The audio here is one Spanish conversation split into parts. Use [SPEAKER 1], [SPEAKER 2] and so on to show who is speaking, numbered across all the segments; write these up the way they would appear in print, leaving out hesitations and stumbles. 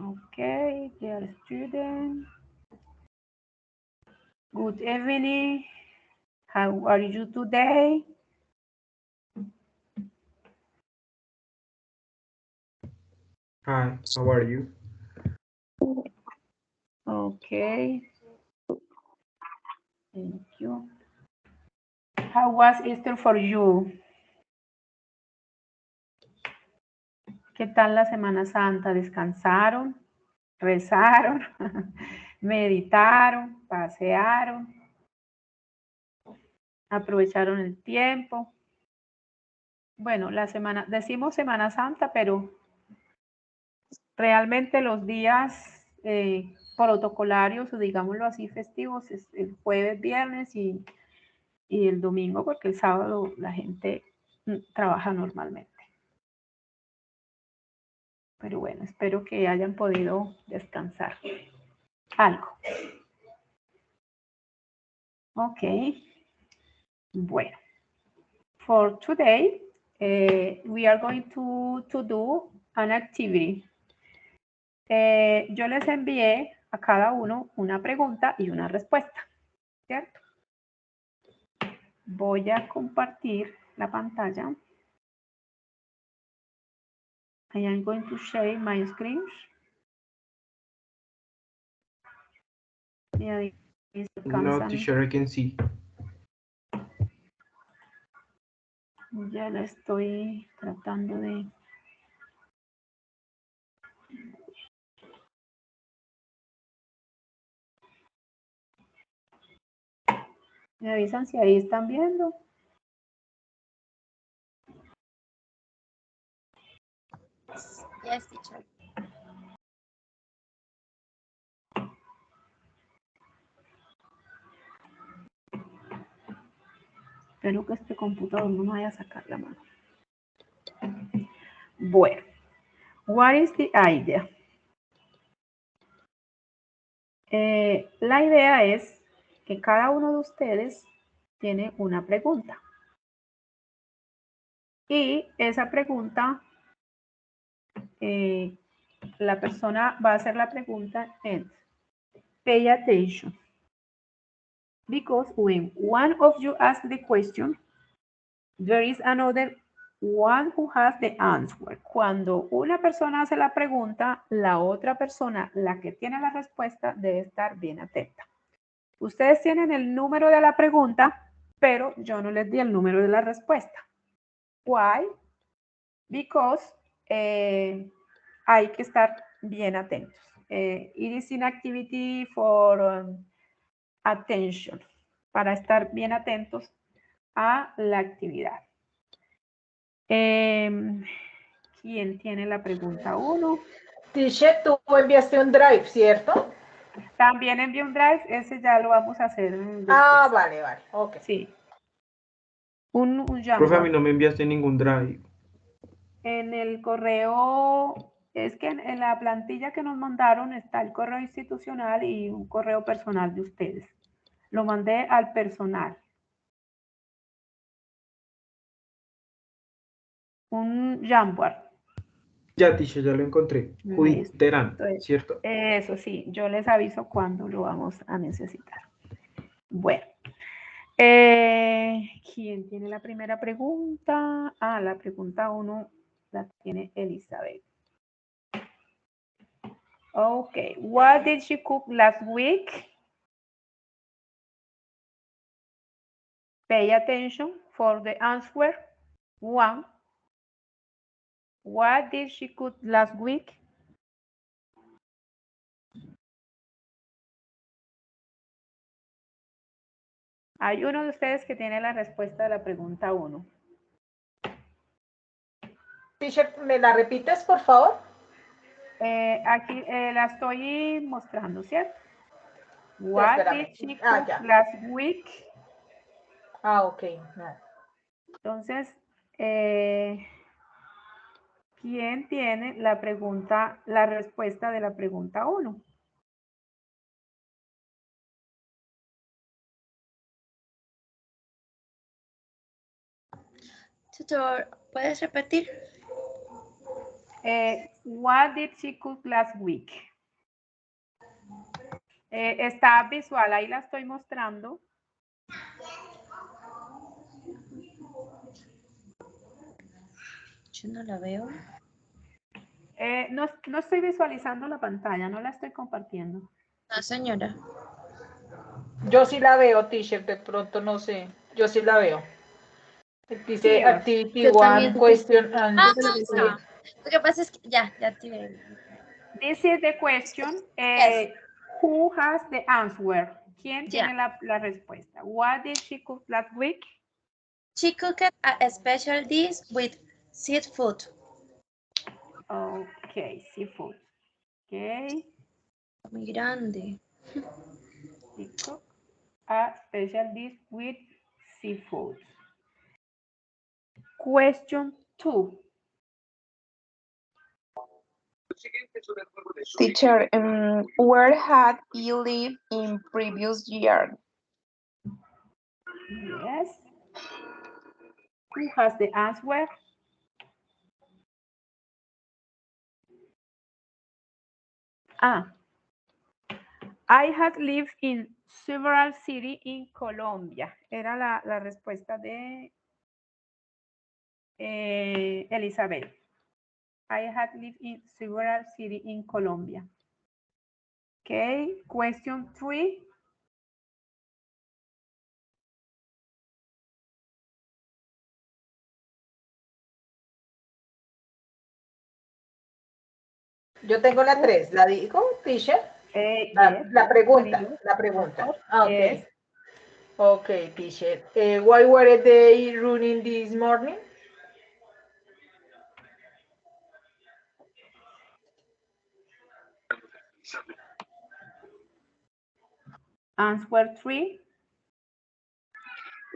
[SPEAKER 1] Okay, dear student. Good evening. How are you today?
[SPEAKER 2] Hi, how are you?
[SPEAKER 1] Okay, thank you. How was Easter for you? ¿Qué tal la Semana Santa? ¿Descansaron? ¿Rezaron? ¿Meditaron? ¿Pasearon? ¿Aprovecharon el tiempo? Bueno, decimos Semana Santa, pero realmente los días protocolarios, o digámoslo así, festivos, es el jueves, viernes y el domingo, porque el sábado la gente trabaja normalmente. Pero bueno, espero que hayan podido descansar algo. Ok. Bueno. For today, we are going to do an activity. Yo les envié a cada uno una pregunta y una respuesta, ¿cierto? Voy a compartir la pantalla. I am going to share my screen.
[SPEAKER 2] No, teacher, I can see.
[SPEAKER 1] Ya la estoy tratando de... ¿Me avisan si ahí están viendo?
[SPEAKER 3] Yes, teacher.
[SPEAKER 1] Espero que este computador no me vaya a sacar la mano. Bueno, what is the idea? La idea es que cada uno de ustedes tiene una pregunta. Y esa pregunta, la persona va a hacer la pregunta en pay attention. Because when one of you asks the question, there is another one who has the answer. Cuando una persona hace la pregunta, la otra persona, la que tiene la respuesta, debe estar bien atenta. Ustedes tienen el número de la pregunta, pero yo no les di el número de la respuesta. Why? Because hay que estar bien atentos. It is an activity for attention, para estar bien atentos a la actividad. ¿Quién tiene la pregunta 1?
[SPEAKER 4] Teacher, tú enviaste un drive, ¿cierto?
[SPEAKER 1] También envié un drive, ese ya lo vamos a hacer después.
[SPEAKER 4] Ah, vale, ok.
[SPEAKER 1] Sí. Un
[SPEAKER 2] Profe, a mí
[SPEAKER 1] Jamboard.
[SPEAKER 2] no me enviaste ningún drive.
[SPEAKER 1] En el correo, es que en la plantilla que nos mandaron está el correo institucional y un correo personal de ustedes. Lo mandé al personal. Un Jamboard.
[SPEAKER 2] Ya, teacher, ya lo encontré. Judith Terán, ¿cierto?
[SPEAKER 1] Eso sí, yo les aviso cuándo lo vamos a necesitar. Bueno. ¿Quién tiene la primera pregunta? La pregunta 1 la tiene Elizabeth. Okay, what did you cook last week? Pay attention for the answer. 1. What did she cook last week? Hay uno de ustedes que tiene la respuesta de la pregunta 1.
[SPEAKER 4] Teacher, ¿me la repites, por favor?
[SPEAKER 1] Aquí la estoy mostrando, ¿cierto? What
[SPEAKER 4] Espérame.
[SPEAKER 1] did she cook last week?
[SPEAKER 4] Ok.
[SPEAKER 1] Entonces, ¿quién tiene la pregunta, la respuesta de la pregunta 1?
[SPEAKER 3] Tutor, ¿puedes repetir?
[SPEAKER 1] What did she cook last week? Está visual, ahí la estoy mostrando.
[SPEAKER 3] Yo no la veo.
[SPEAKER 1] No estoy visualizando la pantalla, no la estoy compartiendo.
[SPEAKER 3] No, señora.
[SPEAKER 4] Yo sí la veo, teacher, de pronto no sé. Yo sí la veo. Dice
[SPEAKER 1] Here.
[SPEAKER 4] activity
[SPEAKER 3] Yo
[SPEAKER 4] one
[SPEAKER 3] también.
[SPEAKER 4] question and
[SPEAKER 3] Ah,
[SPEAKER 1] Yo te lo decía.
[SPEAKER 3] no. Lo que pasa es que ya te veo.
[SPEAKER 1] This is the question.
[SPEAKER 3] Yes.
[SPEAKER 1] Who has the answer? ¿Quién
[SPEAKER 3] Ya.
[SPEAKER 1] tiene la respuesta? What did she cook last week?
[SPEAKER 3] She cooked a special dish with seafood.
[SPEAKER 1] Okay, seafood. Okay.
[SPEAKER 3] Muy grande.
[SPEAKER 1] She cooked a special dish with seafood. Question 2.
[SPEAKER 5] Teacher, where had you lived in previous year?
[SPEAKER 1] Yes. Who has the answer? I had lived in several cities in Colombia. Era la respuesta de Elizabeth. I had lived in several cities in Colombia. Okay, question 3.
[SPEAKER 4] yo tengo la 3. ¿La digo, teacher?
[SPEAKER 1] Yes,
[SPEAKER 4] La pregunta.
[SPEAKER 1] please.
[SPEAKER 4] La pregunta. Ah, ok.
[SPEAKER 1] Yes.
[SPEAKER 4] Okay, teacher. Why were they running this morning?
[SPEAKER 1] Answer 3.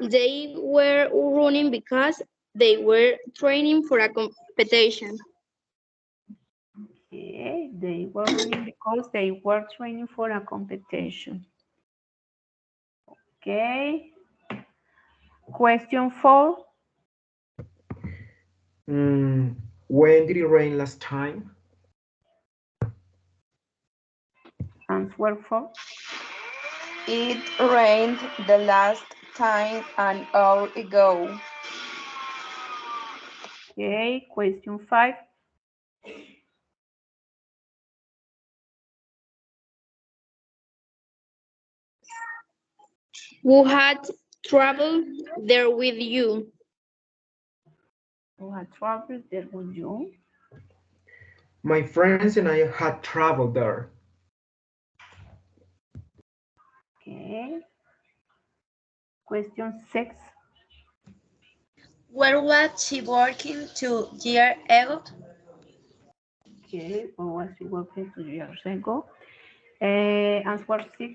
[SPEAKER 6] They were running because they were training for a competition.
[SPEAKER 1] Okay, they were running because they were training for a competition. Okay. Question 4.
[SPEAKER 2] When did it rain last time?
[SPEAKER 1] Answer 4.
[SPEAKER 5] It rained the last time an hour ago.
[SPEAKER 1] Okay, question 5.
[SPEAKER 6] Who had traveled there with you?
[SPEAKER 1] Who had traveled there with you?
[SPEAKER 2] My friends and I had traveled there.
[SPEAKER 1] Okay. Question 6.
[SPEAKER 3] Where was she working 2 years ago?
[SPEAKER 1] Okay, where was she working 2 years ago? Answer 6.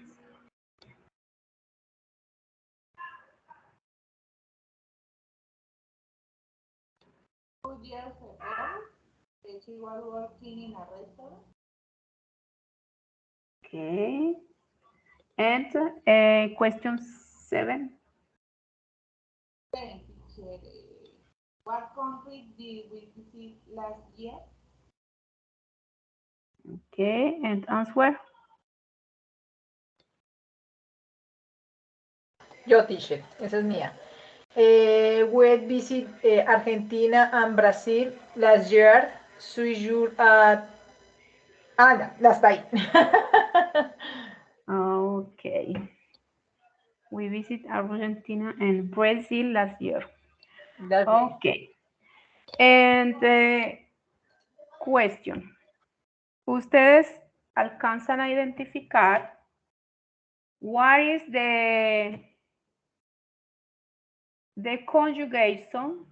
[SPEAKER 1] Okay. And question 7.
[SPEAKER 7] What country did we visit last year?
[SPEAKER 1] Okay, and answer.
[SPEAKER 4] Yo, teacher. Esa es mía. We visit Argentina and Brazil last year. Sure at... no, las ahí.
[SPEAKER 1] Okay. We visit Argentina and Brazil last year.
[SPEAKER 4] That's it.
[SPEAKER 1] Okay. And question. Ustedes alcanzan a identificar what is the conjugation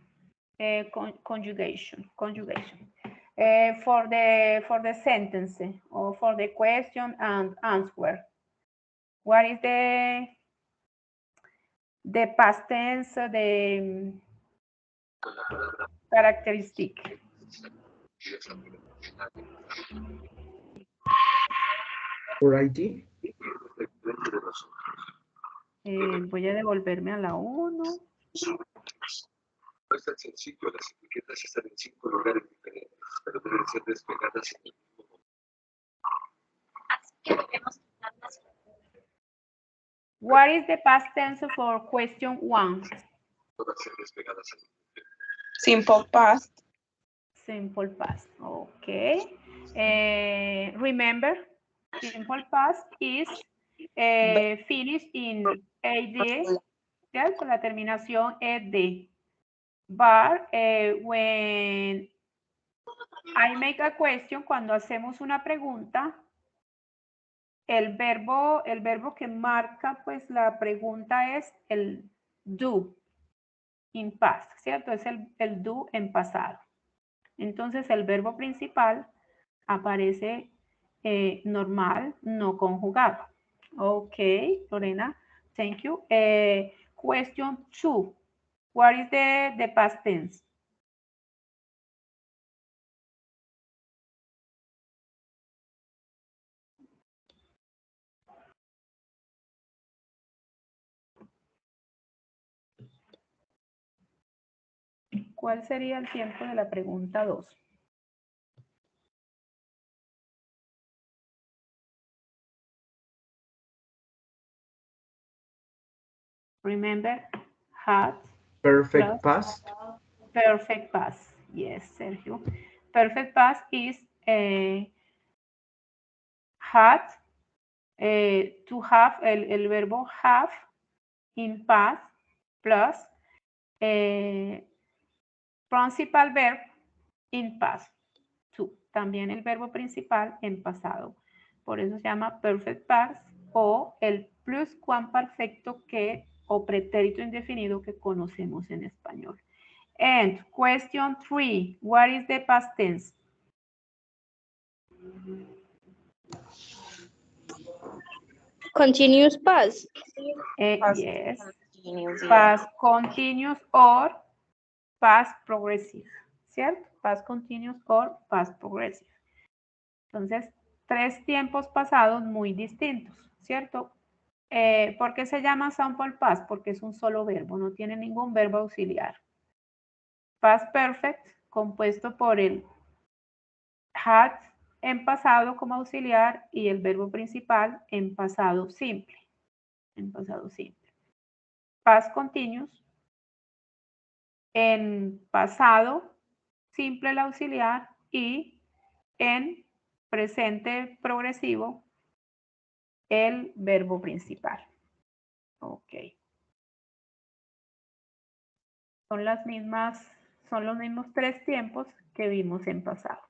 [SPEAKER 1] for the sentence or for the question and answer. What is the past tense, the characteristic?
[SPEAKER 2] For ID?
[SPEAKER 1] Voy a devolverme a la 1.
[SPEAKER 8] No es tan sencillo, las etiquetas están en 5 lugares diferentes, pero
[SPEAKER 1] What is the past tense for question 1?
[SPEAKER 5] Simple past.
[SPEAKER 1] Simple past. Okay. Remember, simple past is finished in ed, ¿cierto? La terminación ed. But when I make a question, cuando hacemos una pregunta, el verbo que marca pues la pregunta es el do in past, ¿cierto? Es el do en pasado. Entonces el verbo principal aparece normal, no conjugado. Ok, Lorena, thank you. Question 2. What is the past tense? ¿Cuál sería el tiempo de la pregunta 2? Remember, had.
[SPEAKER 2] Perfect
[SPEAKER 1] Plus.
[SPEAKER 2] past.
[SPEAKER 1] Perfect past. Yes, Sergio. Perfect past is had, to have, el verbo have in past plus principal verb in past. To. También el verbo principal en pasado. Por eso se llama perfect past o el pluscuamperfecto que o pretérito indefinido que conocemos en español. And question 3, what is the past tense?
[SPEAKER 6] Continuous past.
[SPEAKER 5] Past
[SPEAKER 1] Yes,
[SPEAKER 5] continuous, yeah.
[SPEAKER 1] past continuous or past progressive, ¿cierto? Past continuous or past progressive. Entonces, 3 tiempos pasados muy distintos, ¿cierto? ¿Por qué se llama sample past? Porque es un solo verbo, no tiene ningún verbo auxiliar. Past perfect, compuesto por el had en pasado como auxiliar y el verbo principal en pasado simple. En pasado simple. Past continuous, en pasado simple el auxiliar y en presente progresivo el verbo principal. Ok. Son los mismos 3 tiempos que vimos en pasado.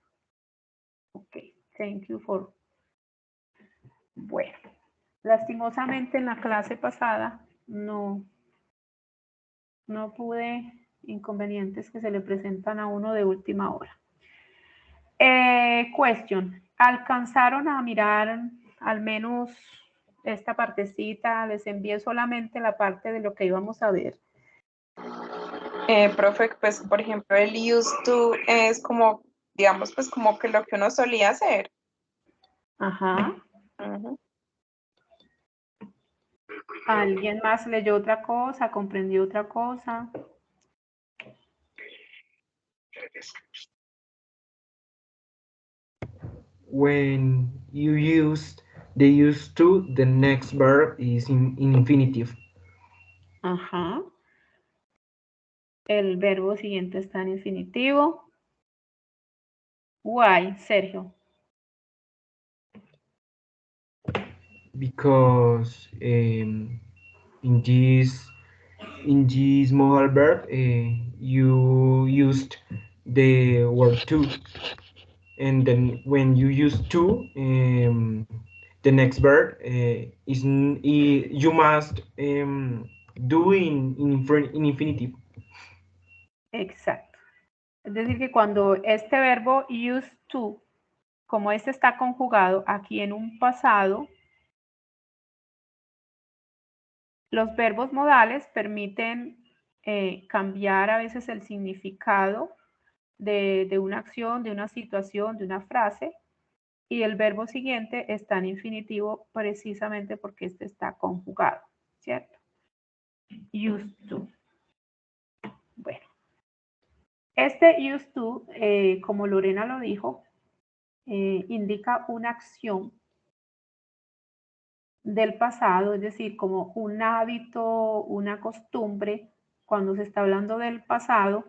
[SPEAKER 1] Ok, thank you for. Bueno, lastimosamente en la clase pasada no pude, inconvenientes que se le presentan a uno de última hora. Question, ¿alcanzaron a mirar al menos esta partecita? Les envié solamente la parte de lo que íbamos a ver.
[SPEAKER 5] Profe, pues por ejemplo el used to es como, digamos, pues como que lo que uno solía hacer.
[SPEAKER 1] Ajá.
[SPEAKER 5] Ujú.
[SPEAKER 1] ¿Alguien más leyó otra cosa? ¿Comprendió otra cosa?
[SPEAKER 2] When you use the used to, the next verb is in infinitive.
[SPEAKER 1] Ajá. El verbo siguiente está en infinitivo. Why, Sergio?
[SPEAKER 2] Because in this modal verb you used the word to, and then when you use to, the next verb you must do in infinitive.
[SPEAKER 1] Exacto. Es decir, que cuando este verbo used to, como este está conjugado aquí en un pasado, los verbos modales permiten cambiar a veces el significado de una acción, de una situación, de una frase, y el verbo siguiente está en infinitivo precisamente porque este está conjugado, ¿cierto? Used to. Bueno. Este used to, como Lorena lo dijo, indica una acción del pasado, es decir, como un hábito, una costumbre. Cuando se está hablando del pasado,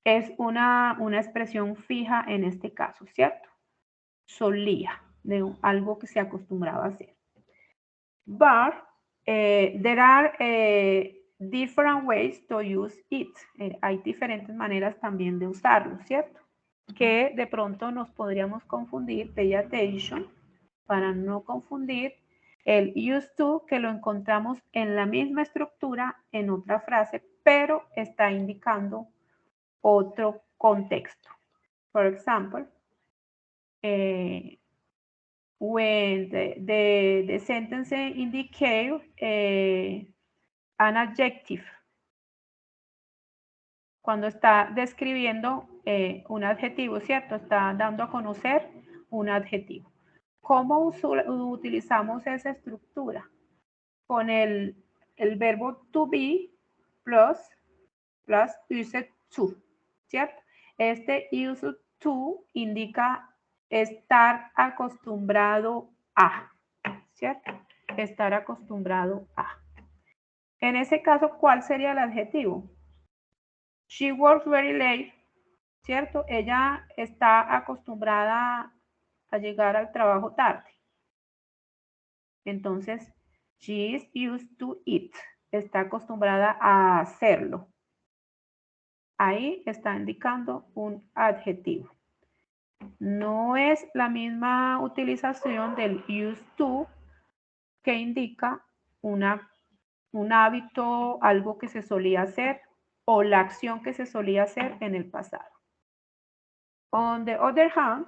[SPEAKER 1] es una expresión fija en este caso, ¿cierto? Solía, de algo que se acostumbraba a hacer. But there are different ways to use it. Hay diferentes maneras también de usarlo, ¿cierto? Que de pronto nos podríamos confundir, pay attention, para no confundir el used to, que lo encontramos en la misma estructura en otra frase, pero está indicando otro contexto. For example, when the sentence indicates an adjective, cuando está describiendo un adjetivo, ¿cierto? Está dando a conocer un adjetivo. ¿Cómo utilizamos esa estructura? Con el verbo to be plus used to, ¿cierto? Este used to indica estar acostumbrado a, ¿cierto? Estar acostumbrado a. En ese caso, ¿cuál sería el adjetivo? She works very late, ¿cierto? Ella está acostumbrada a llegar al trabajo tarde. Entonces, she is used to it. Está acostumbrada a hacerlo. Ahí está indicando un adjetivo. No es la misma utilización del used to, que indica un hábito, algo que se solía hacer o la acción que se solía hacer en el pasado. On the other hand,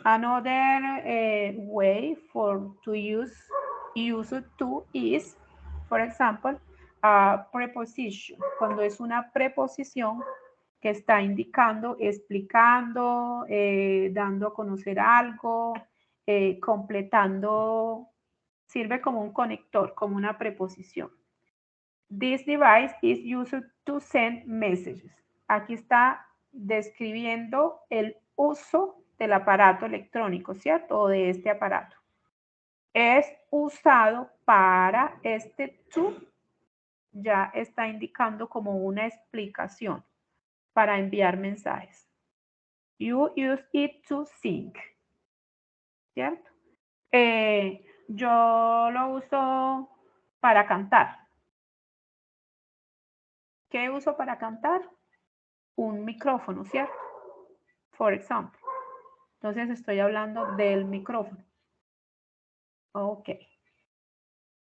[SPEAKER 1] another way to use used to is, for example, a preposition. Cuando es una preposición que está indicando, explicando, dando a conocer algo, completando, sirve como un conector, como una preposición. This device is used to send messages. Aquí está describiendo el uso del aparato electrónico, ¿cierto? O de este aparato. Es usado para este to, ya está indicando como una explicación para enviar mensajes. You use it to think, ¿cierto? Yo lo uso para cantar. ¿Qué uso para cantar? Un micrófono, ¿cierto? For example. Entonces estoy hablando del micrófono. Ok.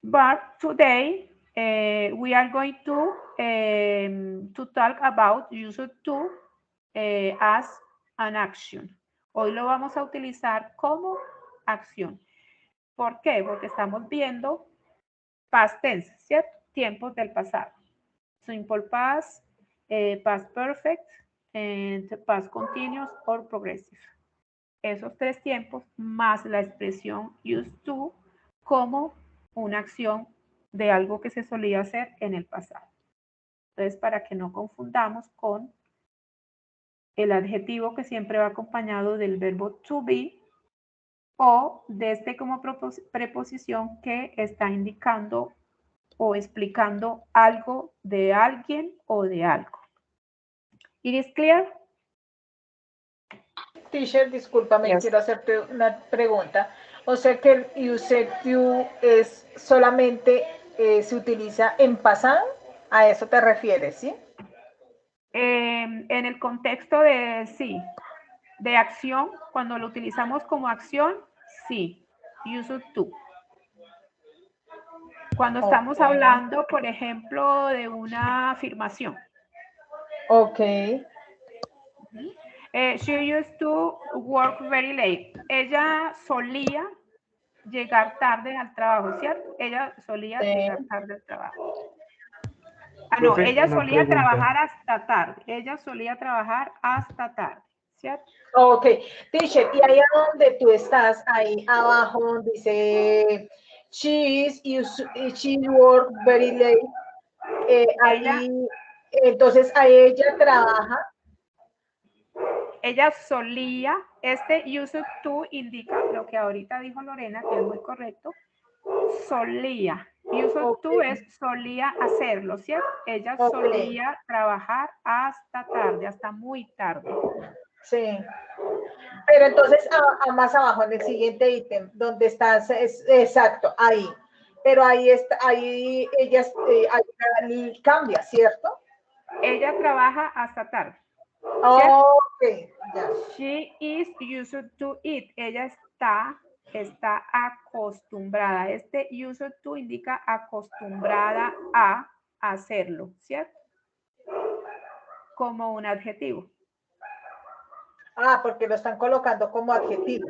[SPEAKER 1] But today we are going to talk about use to as an action. Hoy lo vamos a utilizar como acción. ¿Por qué? Porque estamos viendo past tense, ¿cierto? Tiempos del pasado. Simple past, past perfect, and past continuous or progressive. Esos tres tiempos más la expresión used to como una acción de algo que se solía hacer en el pasado. Entonces, para que no confundamos con el adjetivo que siempre va acompañado del verbo to be o de este como preposición que está indicando o explicando algo de alguien o de algo. ¿It is clear?
[SPEAKER 4] Teacher, discúlpame,
[SPEAKER 5] Yes.
[SPEAKER 4] quiero hacerte una pregunta. O sea que el used to es solamente se utiliza en pasado, ¿a eso te refieres, sí?
[SPEAKER 1] En el contexto de sí, de acción, cuando lo utilizamos como acción, sí, use to. Cuando estamos hablando, por ejemplo, de una afirmación.
[SPEAKER 4] Ok.
[SPEAKER 1] She used to work very late. Ella solía llegar tarde al trabajo, ¿cierto? Ella solía llegar tarde al trabajo. Ah, no,
[SPEAKER 2] Profe,
[SPEAKER 1] ella
[SPEAKER 2] una
[SPEAKER 1] solía
[SPEAKER 2] pregunta.
[SPEAKER 1] trabajar hasta tarde. Ella solía trabajar hasta tarde, ¿cierto?
[SPEAKER 4] Ok. Teacher, y ahí a donde tú estás, ahí abajo, donde dice she work very late, ahí Entonces, a ella trabaja.
[SPEAKER 1] Ella solía, este used to indica lo que ahorita dijo Lorena, que es muy correcto. Solía. Used to es solía hacerlo, ¿cierto? Ella solía trabajar hasta tarde, hasta muy tarde.
[SPEAKER 4] Sí. Pero entonces, más abajo, en el siguiente ítem, donde estás, exacto, ahí. Pero ahí está, ahí ella ahí cambia, ¿cierto?
[SPEAKER 1] Ella trabaja hasta tarde.
[SPEAKER 4] Ok, ya.
[SPEAKER 1] She is used to it. Ella está acostumbrada. Este used to indica acostumbrada a hacerlo, ¿cierto? Como un adjetivo.
[SPEAKER 4] Ah, porque lo están colocando como adjetivo.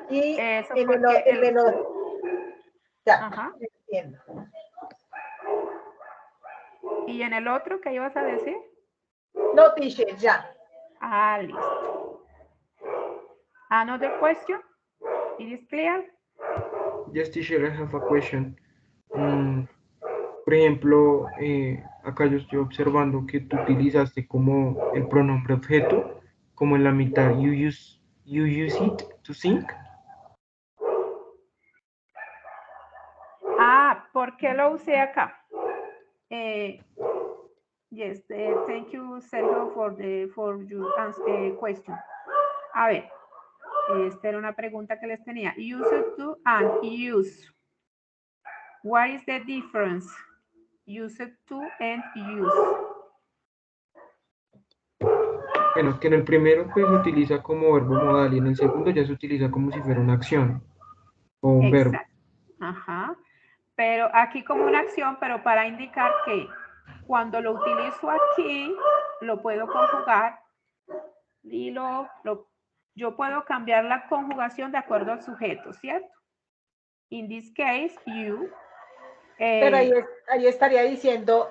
[SPEAKER 4] Y
[SPEAKER 1] eso
[SPEAKER 4] en
[SPEAKER 1] porque
[SPEAKER 4] el ya,
[SPEAKER 1] Ajá.
[SPEAKER 4] entiendo.
[SPEAKER 1] ¿Y en el otro qué ibas a decir?
[SPEAKER 4] No, teacher, ya.
[SPEAKER 1] Ah, listo. Another question? It is clear?
[SPEAKER 2] Yes, teacher, I have a question. Por ejemplo, acá yo estoy observando que tú utilizaste como el pronombre objeto, como en la mitad, you use it to sing.
[SPEAKER 1] Ah, ¿por qué lo usé acá? Yes, thank you, Sergio, for your question. A ver, esta era una pregunta que les tenía. Used to and use. What is the difference? Used to and use.
[SPEAKER 2] Bueno, que en el primero pues se utiliza como verbo modal y en el segundo ya se utiliza como si fuera una acción o un verbo.
[SPEAKER 1] Exacto. Ajá. Pero aquí como una acción, pero para indicar que cuando lo utilizo aquí, lo puedo conjugar y yo puedo cambiar la conjugación de acuerdo al sujeto, ¿cierto? In this case, you.
[SPEAKER 4] Pero ahí estaría diciendo,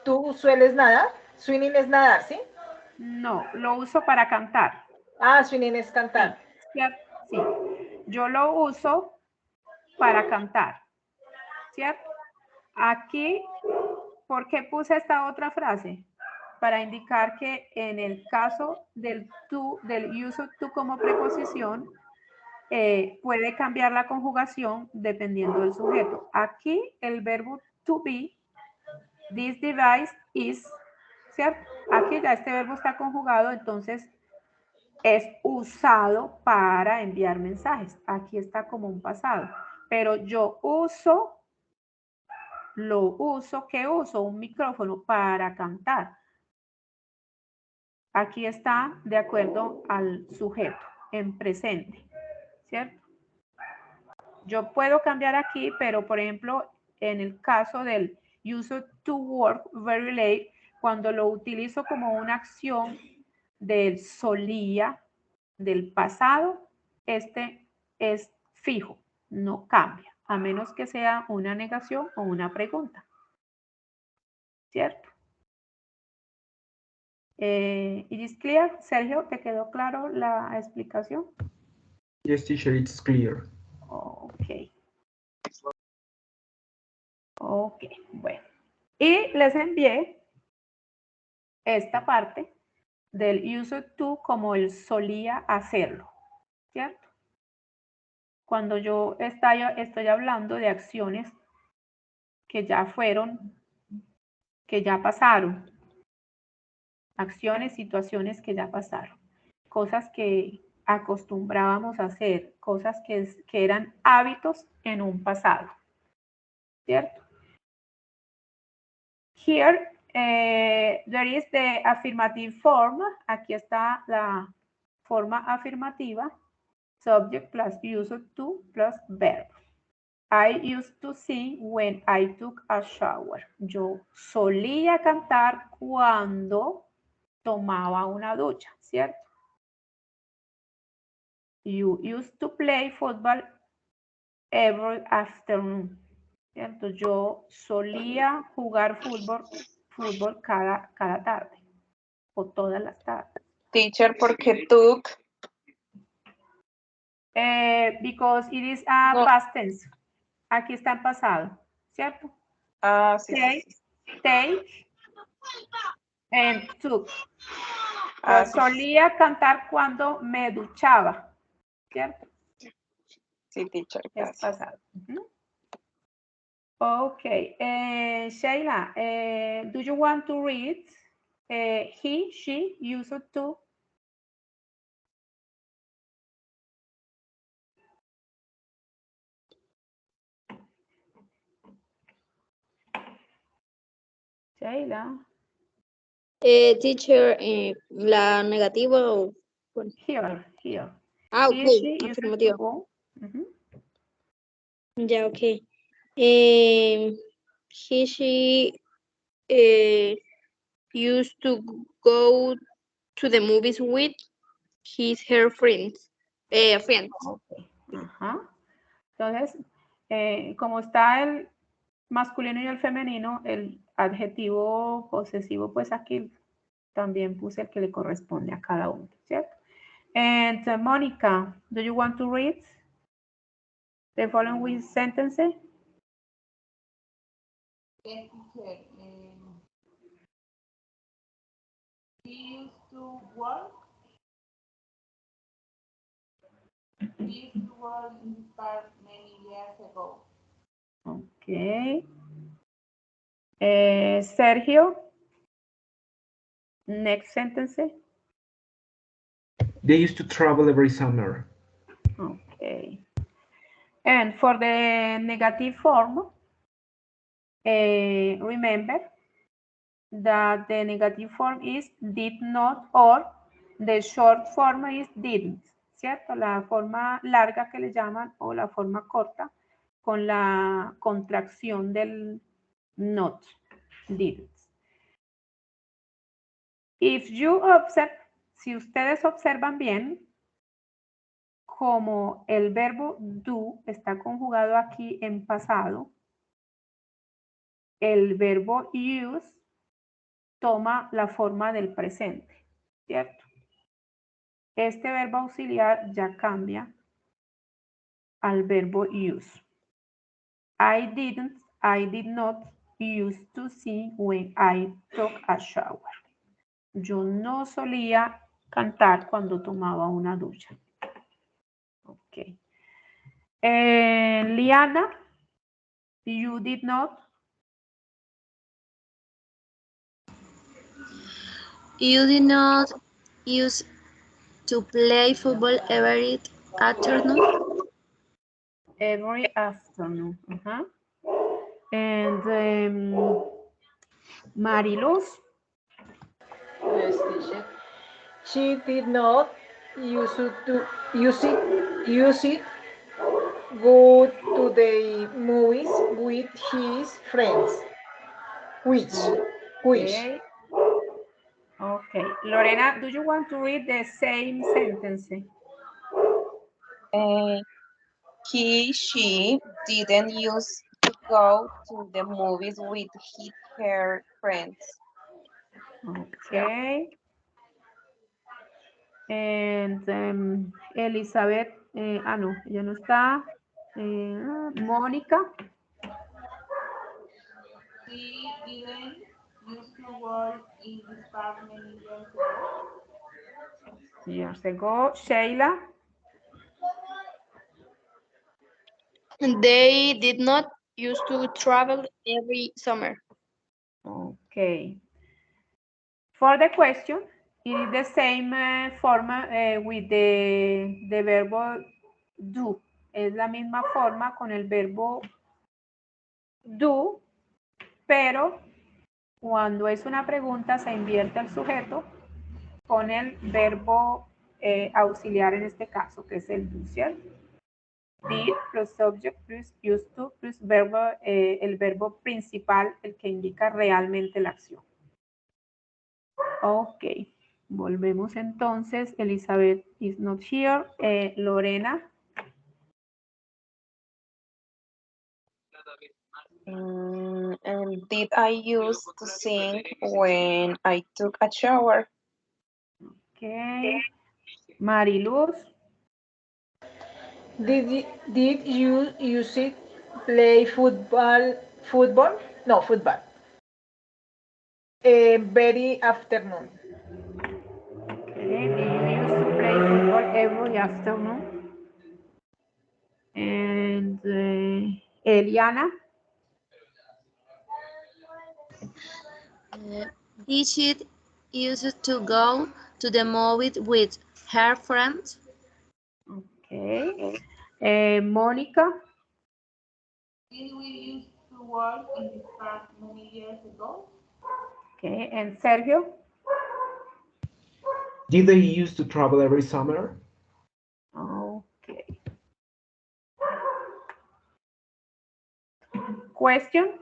[SPEAKER 4] ¿tú sueles nadar? Swimming es nadar, ¿sí?
[SPEAKER 1] No, lo uso para cantar.
[SPEAKER 4] Ah, swimming es cantar.
[SPEAKER 1] Sí, sí. Yo lo uso para cantar, ¿cierto? Aquí, ¿por qué puse esta otra frase? Para indicar que en el caso del uso to como preposición, puede cambiar la conjugación dependiendo del sujeto. Aquí el verbo to be, this device is, ¿cierto? Aquí ya este verbo está conjugado, entonces es usado para enviar mensajes. Aquí está como un pasado. Pero yo ¿qué uso? Un micrófono para cantar. Aquí está de acuerdo al sujeto, en presente, ¿cierto? Yo puedo cambiar aquí, pero por ejemplo, en el caso del use to work very late, cuando lo utilizo como una acción del solía, del pasado, este es fijo, no cambia, a menos que sea una negación o una pregunta, ¿cierto? ¿It is clear? Sergio, ¿te quedó claro la explicación?
[SPEAKER 2] Yes, teacher, it's clear.
[SPEAKER 1] Ok. Ok, bueno. Y les envié esta parte del used to como el solía hacerlo, ¿cierto? Cuando yo estoy hablando de acciones que ya fueron, que ya pasaron, acciones, situaciones que ya pasaron, cosas que acostumbrábamos a hacer, cosas que eran hábitos en un pasado, ¿cierto? Here, there is the affirmative form. Aquí está la forma afirmativa. Subject plus used to plus verb. I used to sing when I took a shower. Yo solía cantar cuando tomaba una ducha, ¿cierto? You used to play football every afternoon, ¿cierto? Yo solía jugar fútbol cada tarde o todas las tardes.
[SPEAKER 5] Teacher, ¿por qué took?
[SPEAKER 1] Because it is a past tense. Aquí está en pasado, ¿cierto?
[SPEAKER 5] Ah, sí.
[SPEAKER 1] Take, And took.
[SPEAKER 5] Ah,
[SPEAKER 1] Pues
[SPEAKER 5] sí,
[SPEAKER 1] solía cantar cuando me duchaba, ¿cierto?
[SPEAKER 5] sí, teacher,
[SPEAKER 1] Es
[SPEAKER 5] gracias.
[SPEAKER 1] pasado. Ujú. Okay, Sheila, do you want to read? He, she, used to. Sheila,
[SPEAKER 6] Teacher, la negativa o... bueno.
[SPEAKER 1] here.
[SPEAKER 6] Ah,
[SPEAKER 1] He,
[SPEAKER 6] ok,
[SPEAKER 1] she, used to
[SPEAKER 6] afirmativo.
[SPEAKER 1] go. Ujú.
[SPEAKER 6] Ya, ok. He, she used to go to the movies with her friends. Friends.
[SPEAKER 1] Okay. Ajá. Entonces, como está el masculino y el femenino, el adjetivo posesivo, pues aquí también puse el que le corresponde a cada uno, ¿cierto? And Mónica, do you want to read the following sentence?
[SPEAKER 7] Yes, teacher. He used to work. He used to work in this park many years ago.
[SPEAKER 1] Okay. Sergio, next sentence.
[SPEAKER 2] They used to travel every summer.
[SPEAKER 1] Okay. And for the negative form, remember that the negative form is did not or the short form is didn't, ¿cierto? La forma larga que le llaman o la forma corta con la contracción del not, didn't. If you observe, si ustedes observan bien, como el verbo do está conjugado aquí en pasado, el verbo use toma la forma del presente, ¿cierto? Este verbo auxiliar ya cambia al verbo use. I did not use to sing when I took a shower. Yo no solía cantar cuando tomaba una ducha. Ok. Liana, you did not.
[SPEAKER 3] You did not use to play football every afternoon.
[SPEAKER 1] Every afternoon. And Mariluz,
[SPEAKER 4] Yes, teacher. She did not use it go to the movies with his friends. Which?
[SPEAKER 1] okay. Okay. Lorena, do you want to read the same sentence?
[SPEAKER 5] She didn't use to go to the movies with her friends.
[SPEAKER 1] Okay. And Elizabeth, no, ella no está. Mónica,
[SPEAKER 7] He didn't used to work in this park many years ago.
[SPEAKER 1] years ago. Sheila,
[SPEAKER 6] They did not used to travel every summer.
[SPEAKER 1] okay. For the question, it is the same form with the verbo do. Es la misma forma con el verbo do, pero cuando es una pregunta se invierte el sujeto con el verbo auxiliar en este caso, que es el do, ¿cierto? Did plus subject plus used to plus verbo, el verbo principal, el que indica realmente la acción. Ok, volvemos entonces. Elizabeth is not here. Lorena.
[SPEAKER 5] And did I use to sing when I took a shower?
[SPEAKER 1] Ok. Mariluz.
[SPEAKER 4] Did you use it play football? No, football. Very afternoon.
[SPEAKER 1] Okay. Did you used to play football every afternoon? And Eliana?
[SPEAKER 3] Did she used to go to the movies with her friends?
[SPEAKER 1] Okay. Monica?
[SPEAKER 7] Did we used to work in this park many years ago?
[SPEAKER 1] Okay. And Sergio?
[SPEAKER 2] Did they used to travel every summer?
[SPEAKER 1] Okay. Question?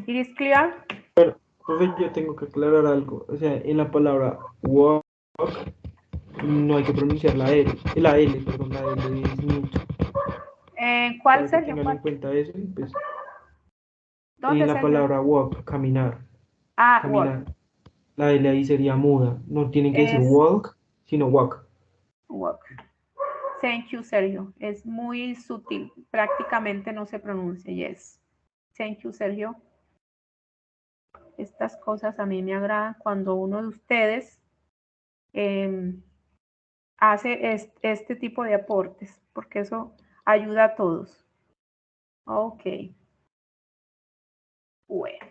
[SPEAKER 1] It is clear?
[SPEAKER 2] Pero, profe, yo tengo que aclarar algo. O sea, en la palabra walk no hay que pronunciar la L, perdón, la L es mute.
[SPEAKER 1] ¿Cuál,
[SPEAKER 2] Para que
[SPEAKER 1] Sergio?
[SPEAKER 2] tengan en cuenta eso, pues,
[SPEAKER 1] ¿Dónde,
[SPEAKER 2] en la
[SPEAKER 1] Sergio?
[SPEAKER 2] palabra walk, caminar,
[SPEAKER 1] Ah,
[SPEAKER 2] caminar.
[SPEAKER 1] walk.
[SPEAKER 2] La L ahí sería muda. No tienen que decir
[SPEAKER 1] Es-
[SPEAKER 2] walk, sino walk.
[SPEAKER 1] Walk. Thank you, Sergio. Es muy sutil. Prácticamente no se pronuncia. Yes. Thank you, Sergio. Estas cosas a mí me agradan cuando uno de ustedes hace este tipo de aportes, porque eso ayuda a todos. Ok. Bueno.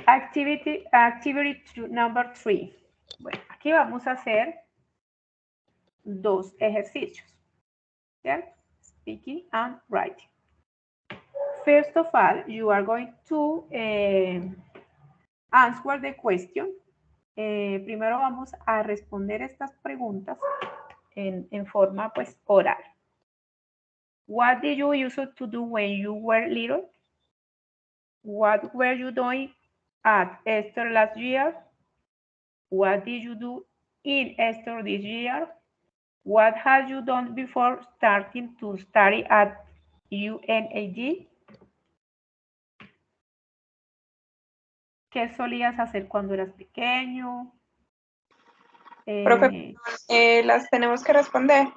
[SPEAKER 1] Activity number 3. Bueno, aquí vamos a hacer 2 ejercicios. ¿Cierto? Speaking and writing. First of all, you are going to answer the question. Primero vamos a responder estas preguntas en forma pues oral. What did you used to do when you were little? What were you doing at Easter last year? What did you do in Easter this year? What had you done before starting to study at UNAG? ¿Qué solías hacer cuando eras pequeño?
[SPEAKER 5] Profe, ¿las tenemos que responder?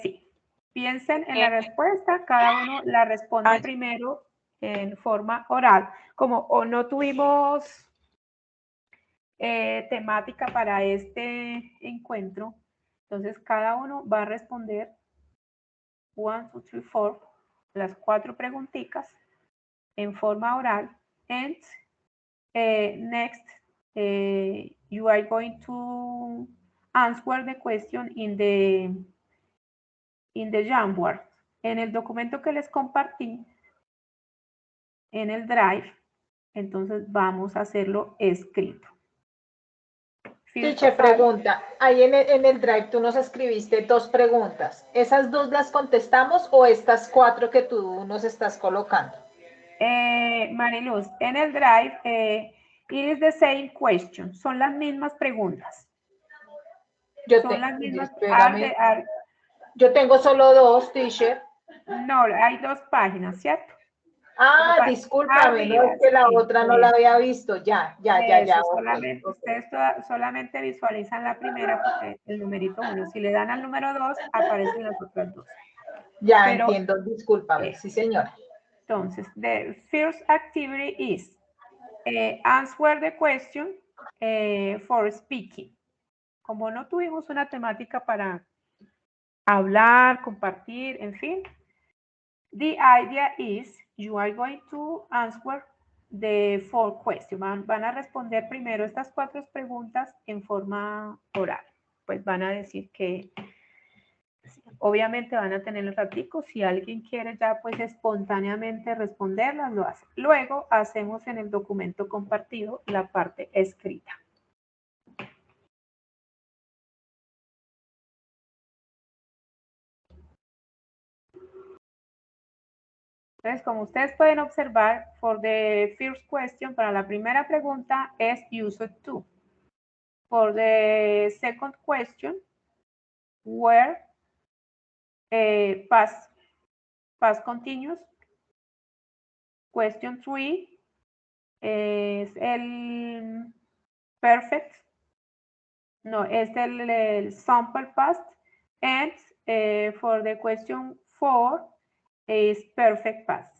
[SPEAKER 1] Sí. Piensen en la respuesta, cada uno la responde primero en forma oral. Como o no tuvimos temática para este encuentro, entonces cada uno va a responder 1, 2, 3, 4, las 4 preguntitas en forma oral. And next, you are going to answer the question in the Jamboard. En el documento que les compartí, en el Drive, entonces vamos a hacerlo escrito.
[SPEAKER 4] Teacher, pregunta, ahí en el Drive tú nos escribiste 2 preguntas. ¿Esas 2 las contestamos o estas 4 que tú nos estás colocando?
[SPEAKER 1] Mariluz, en el Drive, it is the same question. Son las mismas preguntas. Son las mismas.
[SPEAKER 4] Yo tengo solo 2, teacher.
[SPEAKER 1] No, hay 2 páginas, ¿cierto?
[SPEAKER 4] Ah, discúlpame, no, es que la otra no la había visto. Ya.
[SPEAKER 1] Solamente, ustedes solamente visualizan la primera porque el numerito 1. Si le dan al número 2, aparecen las otras 2.
[SPEAKER 4] Ya entiendo, discúlpame, sí señora.
[SPEAKER 1] Entonces, the first activity is answer the question for speaking. Como no tuvimos una temática para hablar, compartir, en fin, the idea is you are going to answer the 4 questions. Van a responder primero estas 4 preguntas en forma oral. Pues van a decir que obviamente van a tener el ratico. Si alguien quiere ya pues espontáneamente responderlas, lo hace. Luego hacemos en el documento compartido la parte escrita. Entonces, como ustedes pueden observar, for the first question, para la primera pregunta es used to. For the second question, where, past continuous. Question 3 es el perfect. No, es el sample past. And for the question for es perfect past.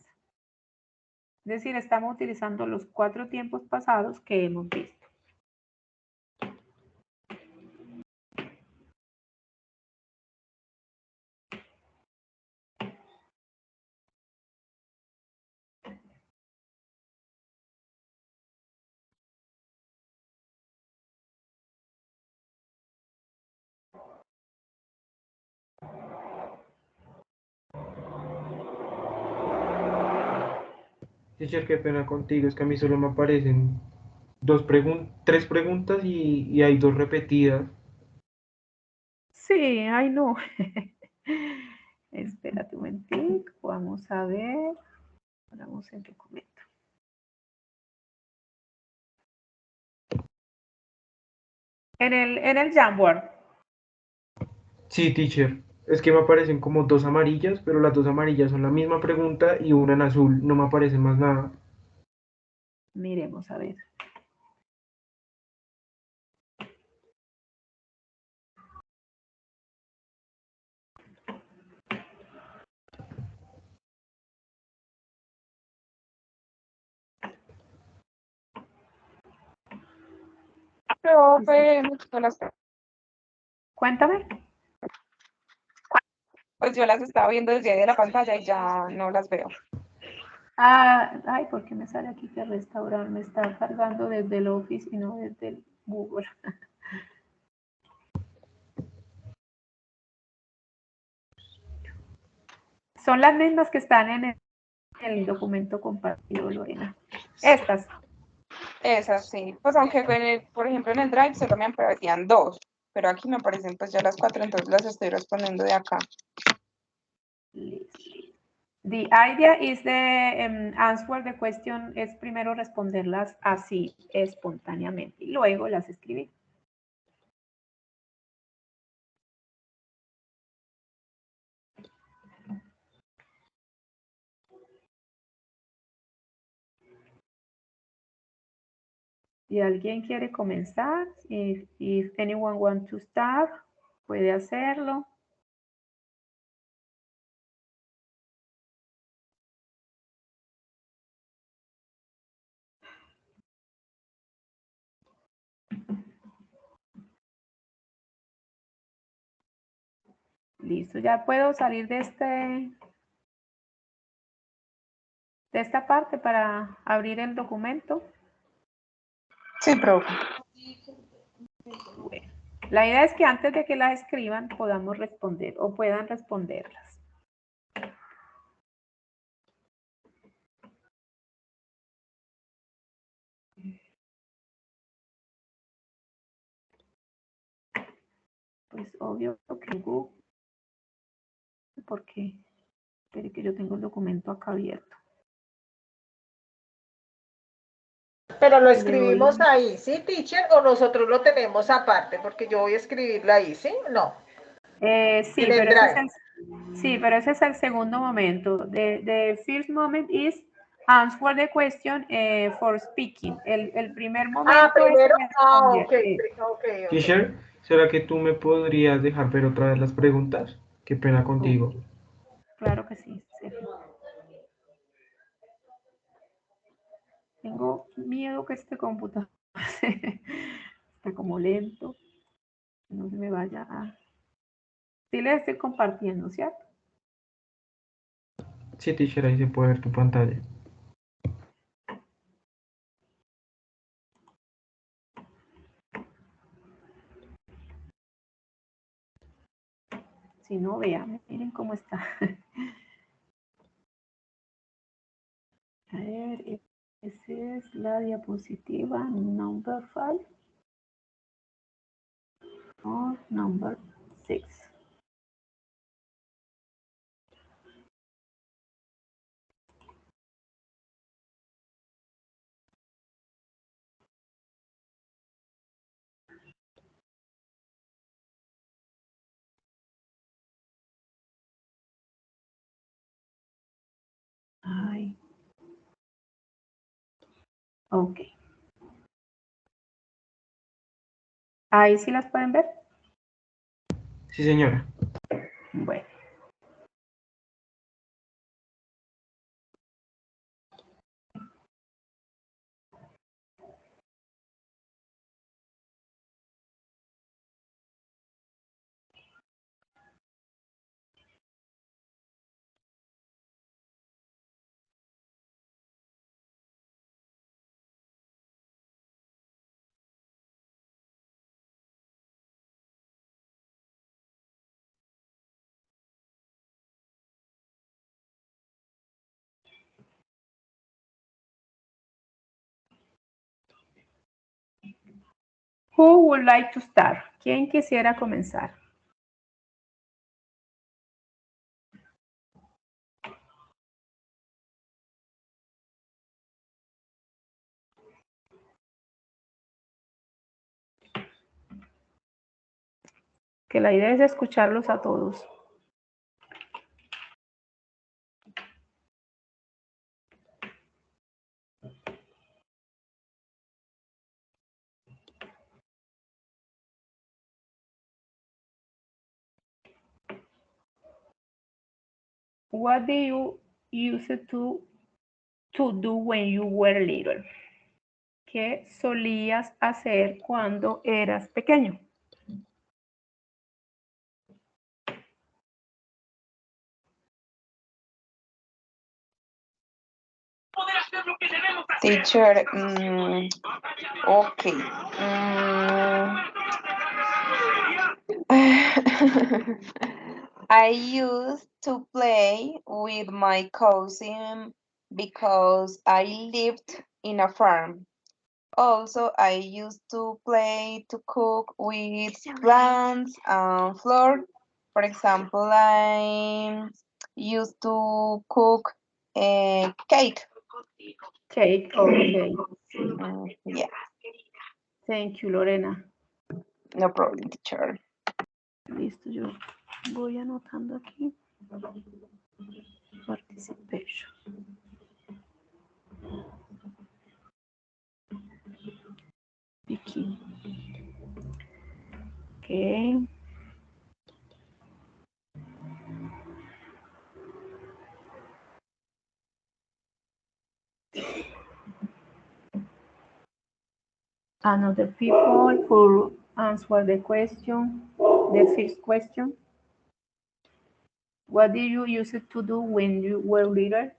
[SPEAKER 1] Es decir, estamos utilizando los 4 tiempos pasados que hemos visto.
[SPEAKER 2] Teacher, qué pena contigo, es que a mí solo me aparecen tres preguntas y hay dos repetidas.
[SPEAKER 1] Sí, ay no. Espérate un momentico, vamos a ver. Vamos el documento. En el Jamboard.
[SPEAKER 2] Sí, teacher, es que me aparecen como dos amarillas, pero las dos amarillas son la misma pregunta y una en azul, no me aparece más nada.
[SPEAKER 1] Miremos a ver.
[SPEAKER 5] Profe,
[SPEAKER 1] Cuéntame.
[SPEAKER 5] pues yo las estaba viendo desde ahí de la pantalla y ya no las veo.
[SPEAKER 1] Ah, ay, ¿por qué me sale aquí que restaurar? Me está cargando desde el Office y no desde el Google. Son las mismas que están en el documento compartido, Lorena. Estas.
[SPEAKER 5] Esas sí, pues aunque por ejemplo en el Drive solo me aparecían dos, pero aquí me aparecen pues ya las 4, entonces las estoy respondiendo de acá.
[SPEAKER 1] The idea is the answer the question es primero responderlas así espontáneamente y luego las escribir. Si alguien quiere comenzar, if anyone wants to start, puede hacerlo. Listo, ya puedo salir de esta parte para abrir el documento.
[SPEAKER 5] Sí, profe.
[SPEAKER 1] Bueno, la idea es que antes de que las escriban podamos responder o puedan responderlas. Pues obvio que Google, porque espere que yo tengo el documento acá abierto.
[SPEAKER 4] Pero lo escribimos ahí, ¿sí, teacher? ¿O nosotros lo tenemos aparte? Porque yo voy a escribirlo ahí, ¿sí? No.
[SPEAKER 1] Sí,
[SPEAKER 4] En el
[SPEAKER 1] pero
[SPEAKER 4] Drive.
[SPEAKER 1] pero ese es el segundo momento. The first moment is answer the question for speaking. El primer momento
[SPEAKER 4] Primero.
[SPEAKER 1] es responder.
[SPEAKER 4] Ok.
[SPEAKER 2] Teacher, ¿será que tú me podrías dejar ver otra vez las preguntas? Qué pena contigo.
[SPEAKER 1] Claro que sí, Sergio. Tengo miedo que este computador está como lento. No se me vaya a... Sí les estoy compartiendo, ¿cierto?
[SPEAKER 2] Sí, teacher, ahí se puede ver tu pantalla.
[SPEAKER 1] Si no, vean, miren cómo está. A ver, esa es la diapositiva number 5 o number 6. Ay. Ok. Ahí sí las pueden ver.
[SPEAKER 2] Sí, señora.
[SPEAKER 1] Bueno. Who would like to start? ¿Quién quisiera comenzar? Que la idea es escucharlos a todos. What do you use to do when you were little? ¿Qué solías hacer cuando eras pequeño?
[SPEAKER 5] Teacher, okay. I used to play with my cousin because I lived in a farm. Also, I used to play to cook with plants and flour. For example, I used to cook a cake.
[SPEAKER 1] Cake, okay.
[SPEAKER 5] Yeah,
[SPEAKER 1] Thank you, Lorena.
[SPEAKER 5] no problem, teacher.
[SPEAKER 1] Listo, yo voy anotando aquí. Participation. Vicky. Okay. Another people who answer the question, the first question. What did you use it to do when you were little?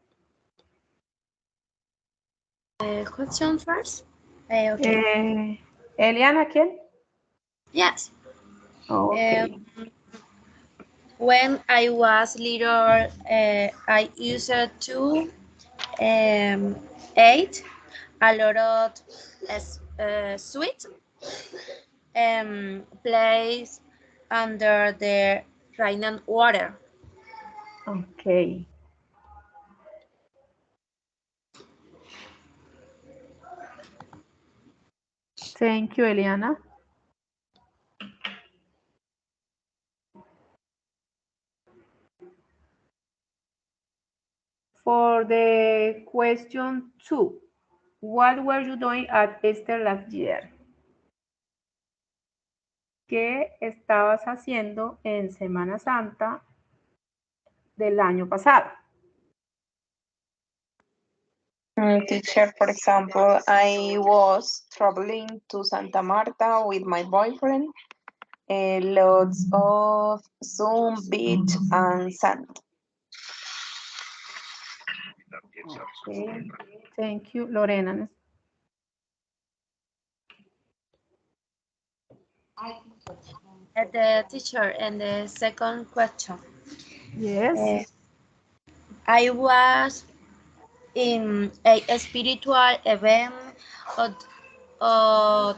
[SPEAKER 3] Question first? Okay.
[SPEAKER 1] Eliana, ¿quién?
[SPEAKER 3] Yes.
[SPEAKER 1] Okay.
[SPEAKER 3] When I was little, I used to eat a lot of sweet plays under the rain and water.
[SPEAKER 1] Okay. Thank you, Eliana. For the question 2, what were you doing at Easter last year? ¿Qué estabas haciendo en Semana Santa del año pasado?
[SPEAKER 5] Teacher, for example, I was traveling to Santa Marta with my boyfriend. Lots of sun, beach, and sand.
[SPEAKER 1] Okay. Thank you, Lorena.
[SPEAKER 3] The teacher, and the second question.
[SPEAKER 1] Yes.
[SPEAKER 3] I was in a spiritual event of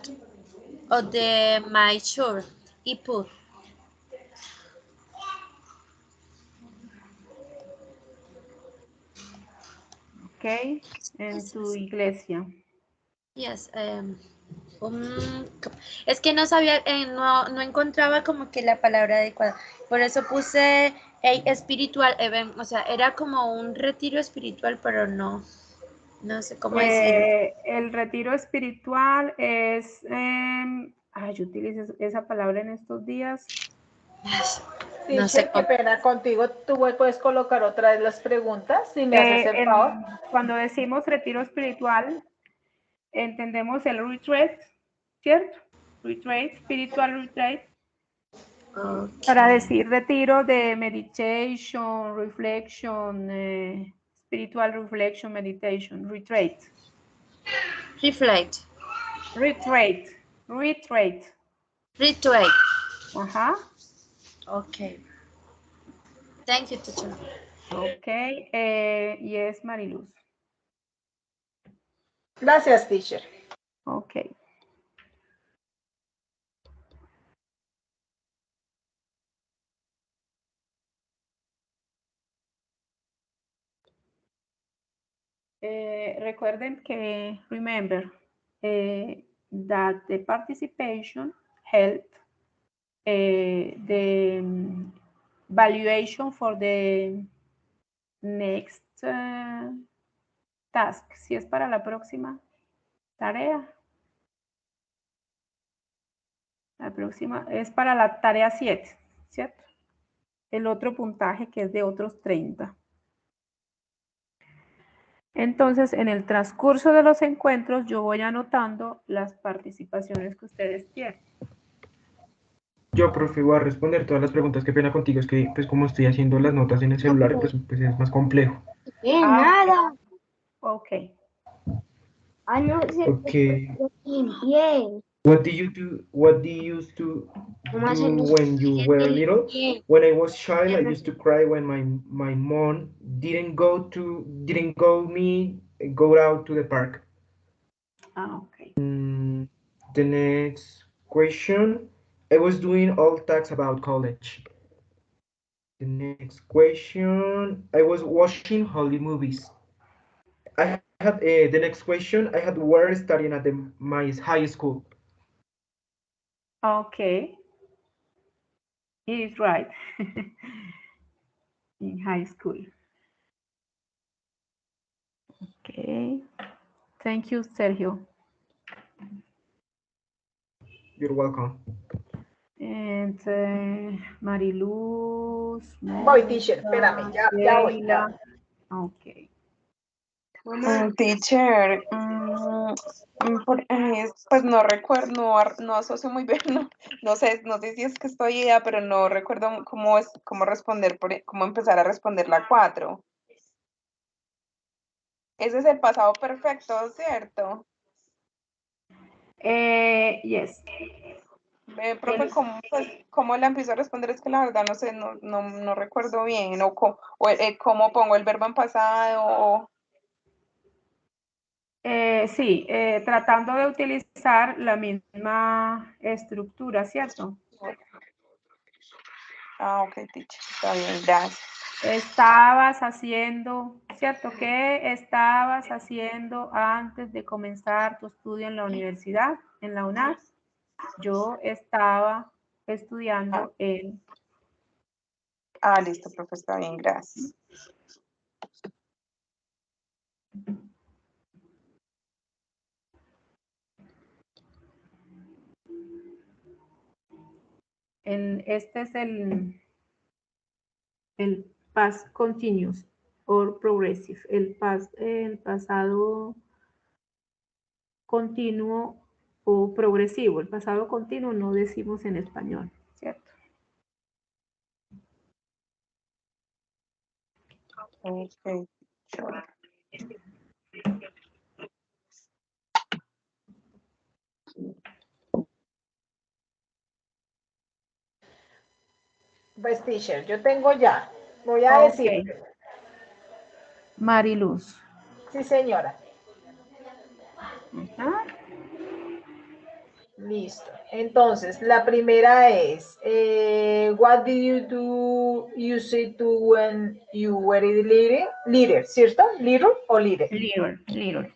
[SPEAKER 3] my church, IPUD.
[SPEAKER 1] Okay. En tu iglesia.
[SPEAKER 3] Yes. Es que no sabía, no encontraba como que la palabra adecuada. Por eso puse a spiritual event. O sea, era como un retiro espiritual, pero no sé cómo decirlo.
[SPEAKER 1] El retiro espiritual es, yo utilizo esa palabra en estos días.
[SPEAKER 3] No sé
[SPEAKER 4] Qué pena contigo. ¿Tú puedes colocar otra vez las preguntas? Si me haces el favor.
[SPEAKER 1] Cuando decimos retiro espiritual, entendemos el retreat, ¿cierto? Retreat, spiritual retreat.
[SPEAKER 3] Okay.
[SPEAKER 1] Para decir retiro de meditation, reflection, spiritual reflection, meditation, retreat.
[SPEAKER 3] Reflect.
[SPEAKER 1] Retreat. Ajá.
[SPEAKER 3] Okay. Thank you, teacher.
[SPEAKER 1] Okay. Yes, Mariluz.
[SPEAKER 4] Gracias, teacher.
[SPEAKER 1] Okay. recuerden que, remember, that the participation helped the valuation for the next task. Si es para la próxima tarea. La próxima es para la tarea 7, ¿cierto? El otro puntaje que es de otros 30. Entonces, en el transcurso de los encuentros, yo voy anotando las participaciones que ustedes tienen.
[SPEAKER 2] Yo, profe, voy a responder todas las preguntas. Qué pena contigo, es que pues como estoy haciendo las notas en el celular, pues es más complejo.
[SPEAKER 6] Bien,
[SPEAKER 1] Ah,
[SPEAKER 6] nada.
[SPEAKER 1] Ok.
[SPEAKER 6] Ah, no,
[SPEAKER 2] Okay.
[SPEAKER 6] bien.
[SPEAKER 2] What did you used to
[SPEAKER 6] Nomás
[SPEAKER 2] do
[SPEAKER 6] en
[SPEAKER 2] when you were little?
[SPEAKER 6] bien.
[SPEAKER 2] When I was child, I used to cry when my mom didn't go out to the park.
[SPEAKER 1] Ok.
[SPEAKER 2] The next question, I was doing all tasks about college. The next question, I was watching Hollywood movies. I had the next question, I had were studying at my high school.
[SPEAKER 1] Okay. It is right. In high school. Okay. Thank you, Sergio.
[SPEAKER 2] You're welcome.
[SPEAKER 1] And Mariluz.
[SPEAKER 4] Voy, teacher, espérame, ya voy.
[SPEAKER 1] Sheila. Ok.
[SPEAKER 5] Teacher, pues no recuerdo, no asocio muy bien, no sé si es que estoy idea, pero no recuerdo cómo responder, cómo empezar a responder la 4. Ese es el pasado perfecto, ¿cierto?
[SPEAKER 1] Yes.
[SPEAKER 5] Profe, ¿cómo la empiezo a responder? Es que la verdad no sé, no recuerdo bien, o cómo pongo el verbo en pasado,
[SPEAKER 1] Sí, tratando de utilizar la misma estructura, ¿cierto?
[SPEAKER 5] ok, teacher, está bien, gracias.
[SPEAKER 1] Estabas haciendo, ¿cierto? ¿Qué estabas haciendo antes de comenzar tu estudio en la universidad, en la UNAS? Yo estaba estudiando en...
[SPEAKER 5] Listo, profe, está bien, gracias.
[SPEAKER 1] Este es el past continuous or progressive, el pasado continuo o progresivo. El pasado continuo no decimos en español, ¿cierto?
[SPEAKER 5] Okay.
[SPEAKER 4] Pues, teacher, yo tengo ya. Voy a decir.
[SPEAKER 1] Mariluz.
[SPEAKER 4] Sí, señora.
[SPEAKER 1] ¿Ah?
[SPEAKER 4] Listo. Entonces, la primera es, what did you do, you say to when you were leader, ¿cierto? ¿Little o leader?
[SPEAKER 1] Little.
[SPEAKER 4] Little.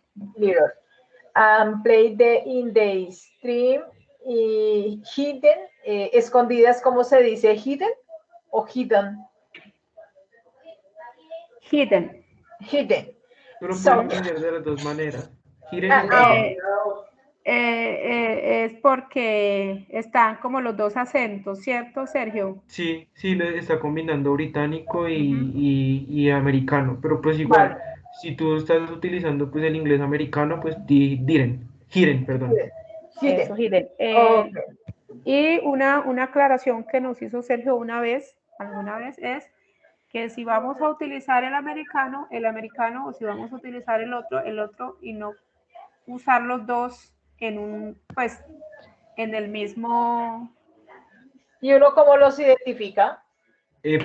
[SPEAKER 4] Play in the stream, hidden, escondidas, ¿cómo se dice? Hidden o hidden?
[SPEAKER 1] Hidden.
[SPEAKER 4] Hidden.
[SPEAKER 2] Tú lo puedes entender de las dos maneras. Hidden o hidden.
[SPEAKER 1] Es porque están como los dos acentos, ¿cierto, Sergio?
[SPEAKER 2] Sí, le está combinando británico y americano, pero pues igual,
[SPEAKER 4] Vale.
[SPEAKER 2] si tú estás utilizando pues el inglés americano, pues hidden, perdón.
[SPEAKER 1] Eso, hidden.
[SPEAKER 4] Okay.
[SPEAKER 1] Y una aclaración que nos hizo Sergio alguna vez es que si vamos a utilizar el americano, o si vamos a utilizar el otro, y no usar los dos en el mismo...
[SPEAKER 4] ¿Y uno cómo los identifica?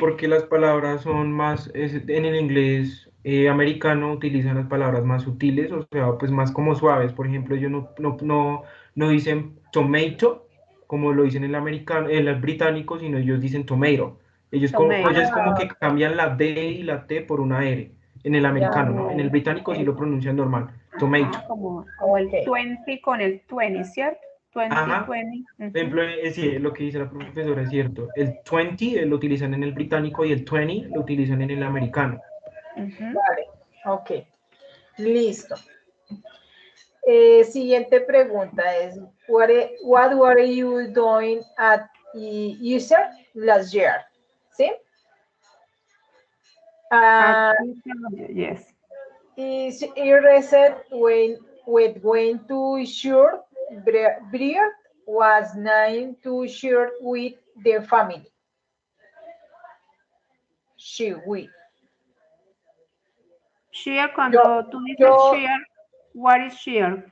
[SPEAKER 2] Porque las palabras son más, en el inglés americano utilizan las palabras más sutiles, o sea, pues más como suaves. Por ejemplo, ellos no dicen tomato, como lo dicen el americano, el británico, sino ellos dicen tomato. Ellos como que cambian la D y la T por una R. en el americano, ¿no? En el británico sí lo pronuncian normal, tomato.
[SPEAKER 1] Como el
[SPEAKER 4] Ok.
[SPEAKER 1] 20 con el 20, ¿cierto? 20,
[SPEAKER 2] Ajá.
[SPEAKER 1] 20.
[SPEAKER 2] Por ejemplo, sí, lo que dice la profesora es cierto. El 20 lo utilizan en el británico y el 20 lo utilizan en el americano.
[SPEAKER 4] Vale, ok. Listo. Siguiente pregunta es, what were you doing at user last year? ¿Sí?
[SPEAKER 1] Yes.
[SPEAKER 4] Is Ireset when went to short Briard was named to share with the family. We.
[SPEAKER 1] Share, cuando tú dices share, what is share?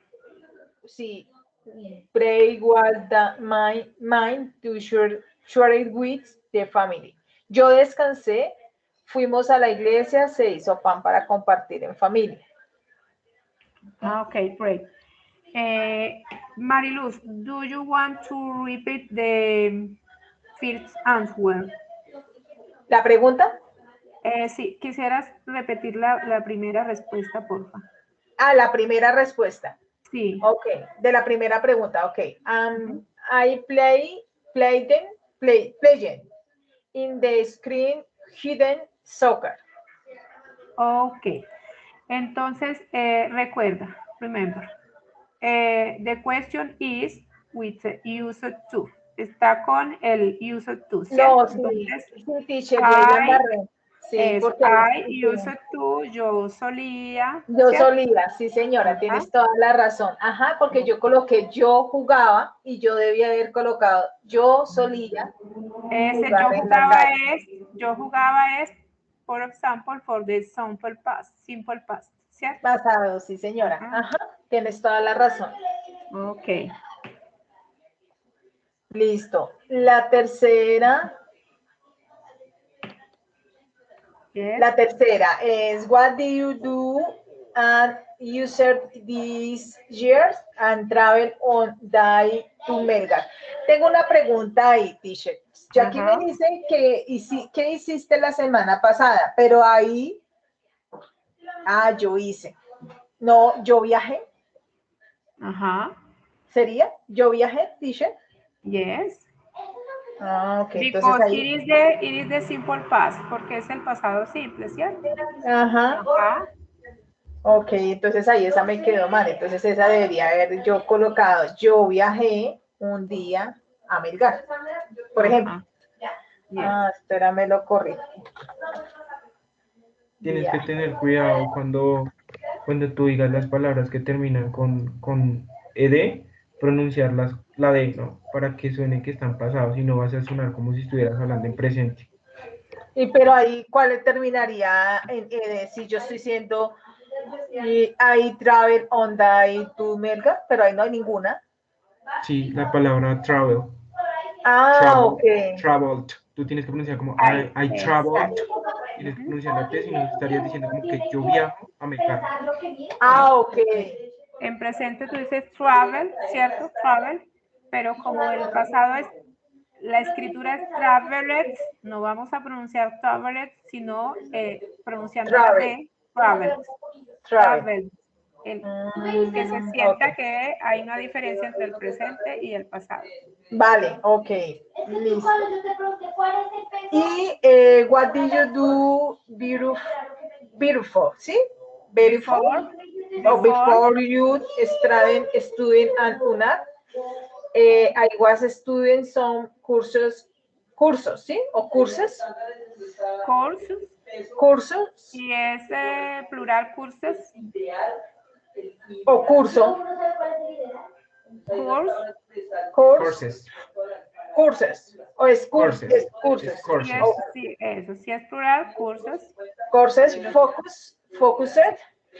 [SPEAKER 4] Sí, break was mine to share it with the family. Yo descansé, fuimos a la iglesia, se hizo pan para compartir en familia.
[SPEAKER 1] Okay, great. Mariluz, do you want to repeat the first answer?
[SPEAKER 4] ¿La pregunta?
[SPEAKER 1] Sí, quisieras repetir la primera respuesta, porfa.
[SPEAKER 4] Ah, la primera respuesta.
[SPEAKER 1] Sí.
[SPEAKER 4] Ok, de la primera pregunta, ok. I playing in the screen hidden soccer.
[SPEAKER 1] Ok. Entonces, recuerda, remember. The question is with the user to. Está con el user to, ¿cierto?
[SPEAKER 4] No, sí,
[SPEAKER 1] Entonces,
[SPEAKER 4] sí, teacher, yo ahí la embarré. Sí, porque
[SPEAKER 1] I user to, yo solía.
[SPEAKER 4] yo
[SPEAKER 1] ¿cierto?
[SPEAKER 4] solía, sí señora, tienes toda la razón. Ajá, porque yo coloqué yo jugaba y yo debía haber colocado yo solía.
[SPEAKER 1] Ese
[SPEAKER 4] jugar en la calle.
[SPEAKER 1] yo jugaba es, por example, for the simple past, ¿cierto?
[SPEAKER 4] Pasado, sí señora. Ajá, tienes toda la razón.
[SPEAKER 1] Ok.
[SPEAKER 4] Listo. La tercera.
[SPEAKER 1] Yes.
[SPEAKER 4] La tercera es, what do you do and user these years and travel on day to Melgar? Tengo una pregunta ahí, teacher. Yo aquí me dicen que ¿qué hiciste la semana pasada? Pero ahí, yo hice. No, yo viajé.
[SPEAKER 1] Ajá.
[SPEAKER 4] ¿Sería? ¿Yo viajé, teacher?
[SPEAKER 1] Yes.
[SPEAKER 4] Ah, ok. Entonces
[SPEAKER 1] Because
[SPEAKER 4] ahí.
[SPEAKER 1] it is the simple past, porque es el pasado simple, ¿cierto?
[SPEAKER 4] Ajá. Ok, entonces ahí esa me quedó mal. Entonces esa debería haber yo colocado. Yo viajé un día a Melgar, por ejemplo.
[SPEAKER 1] Yes.
[SPEAKER 4] Espérame, lo corrí.
[SPEAKER 2] Tienes que tener cuidado cuando tú digas las palabras que terminan con ed, pronunciar la D, ¿no? Para que suene que están pasados y no vas a sonar como si estuvieras hablando en presente.
[SPEAKER 4] Pero ahí, ¿cuál terminaría en ed? Si yo estoy siendo I travel on day to Melgar, pero ahí no hay ninguna.
[SPEAKER 2] Sí, la palabra travel.
[SPEAKER 4] Ok.
[SPEAKER 2] Traveled. Tú tienes que pronunciar como I traveled. Tienes que pronunciar la T, si no estarías diciendo como que yo viajo a Melgar.
[SPEAKER 4] Ok.
[SPEAKER 1] En presente tú dices travel, ¿cierto? Travel, pero como el pasado es, la escritura es traveled, no vamos a pronunciar traveled, sino pronunciando la D, traveled. Que se sienta que hay una diferencia entre el presente y el pasado.
[SPEAKER 4] Vale, ok. Listo. Y what do you do beautiful, ¿sí? Beautiful. Before you started studying and UNAR, I was studying some cursos, ¿sí? O cursos. Cursos.
[SPEAKER 1] Y es plural cursos.
[SPEAKER 4] O curso.
[SPEAKER 2] Courses.
[SPEAKER 4] Cursos. O es cursos.
[SPEAKER 1] Sí, eso sí es plural, cursos.
[SPEAKER 4] Courses,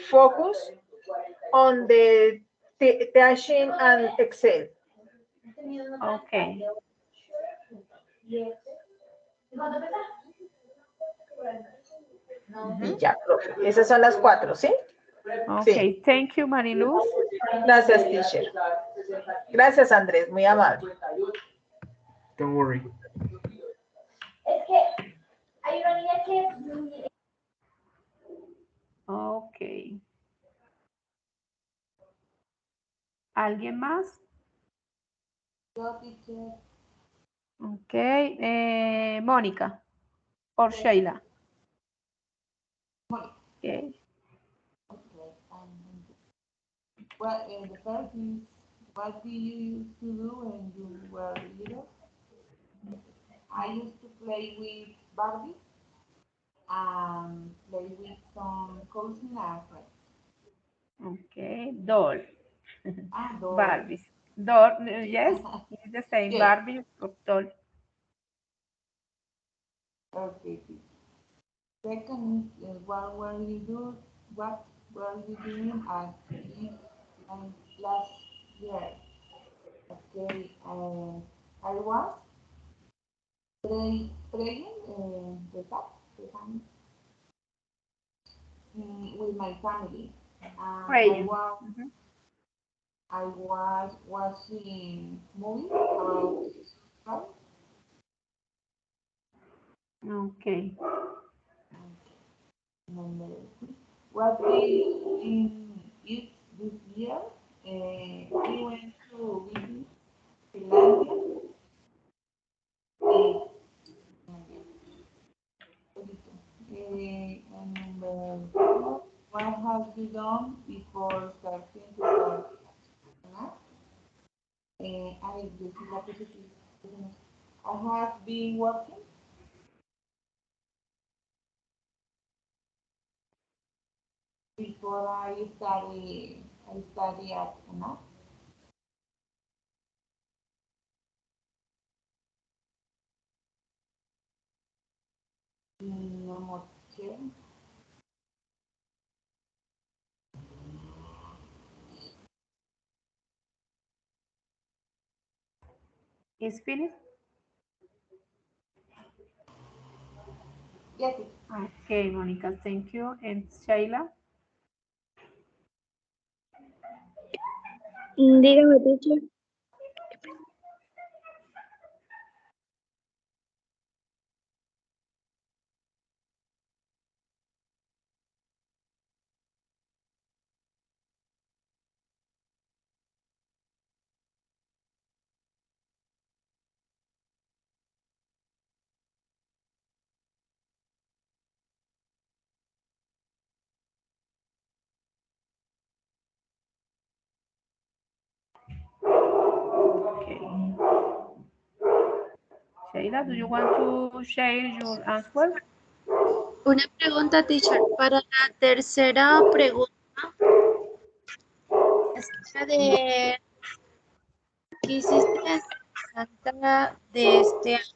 [SPEAKER 4] focus on the teaching and Excel.
[SPEAKER 1] Ok.
[SPEAKER 4] Y ya, profe. Esas son las 4, ¿sí?
[SPEAKER 1] Ok,
[SPEAKER 4] Sí.
[SPEAKER 1] Thank you, Mariluz.
[SPEAKER 4] Gracias, teacher. Gracias, Andrés, muy amable.
[SPEAKER 2] Don't worry.
[SPEAKER 7] Es que hay una niña que
[SPEAKER 1] ¿Alguien más?
[SPEAKER 7] Yo, teacher.
[SPEAKER 1] Ok. Mónica. Or Sheila.
[SPEAKER 7] Mónica.
[SPEAKER 1] Okay.
[SPEAKER 7] Okay. Well, the first is, what did you used to do when you were little? I used to play with Barbie and play with some cousins and friends.
[SPEAKER 1] Okay. Doll.
[SPEAKER 7] Ah, doll.
[SPEAKER 1] Barbies. Doll, yes, it's the same.
[SPEAKER 7] Yes.
[SPEAKER 1] Barbie or doll.
[SPEAKER 7] Okay. Second is, what were you doing at this last year? Okay, I was praying the time with my family.
[SPEAKER 1] Praying.
[SPEAKER 7] I was watching movies about God.
[SPEAKER 1] Okay.
[SPEAKER 7] Number three. What did you eat this year? We went to visit Finlandia. And number four, what have you done before starting to work? I have been working before I study at UNAP. No more sharing.
[SPEAKER 1] Is finished?
[SPEAKER 7] Yes.
[SPEAKER 1] Okay, Monica, thank you. And Sheila?
[SPEAKER 6] Dígame, teacher.
[SPEAKER 1] Okay. Sheila, do you want to share your answer?
[SPEAKER 3] Una pregunta, teacher. Para la tercera pregunta, es de ¿qué hiciste en Santa de este año?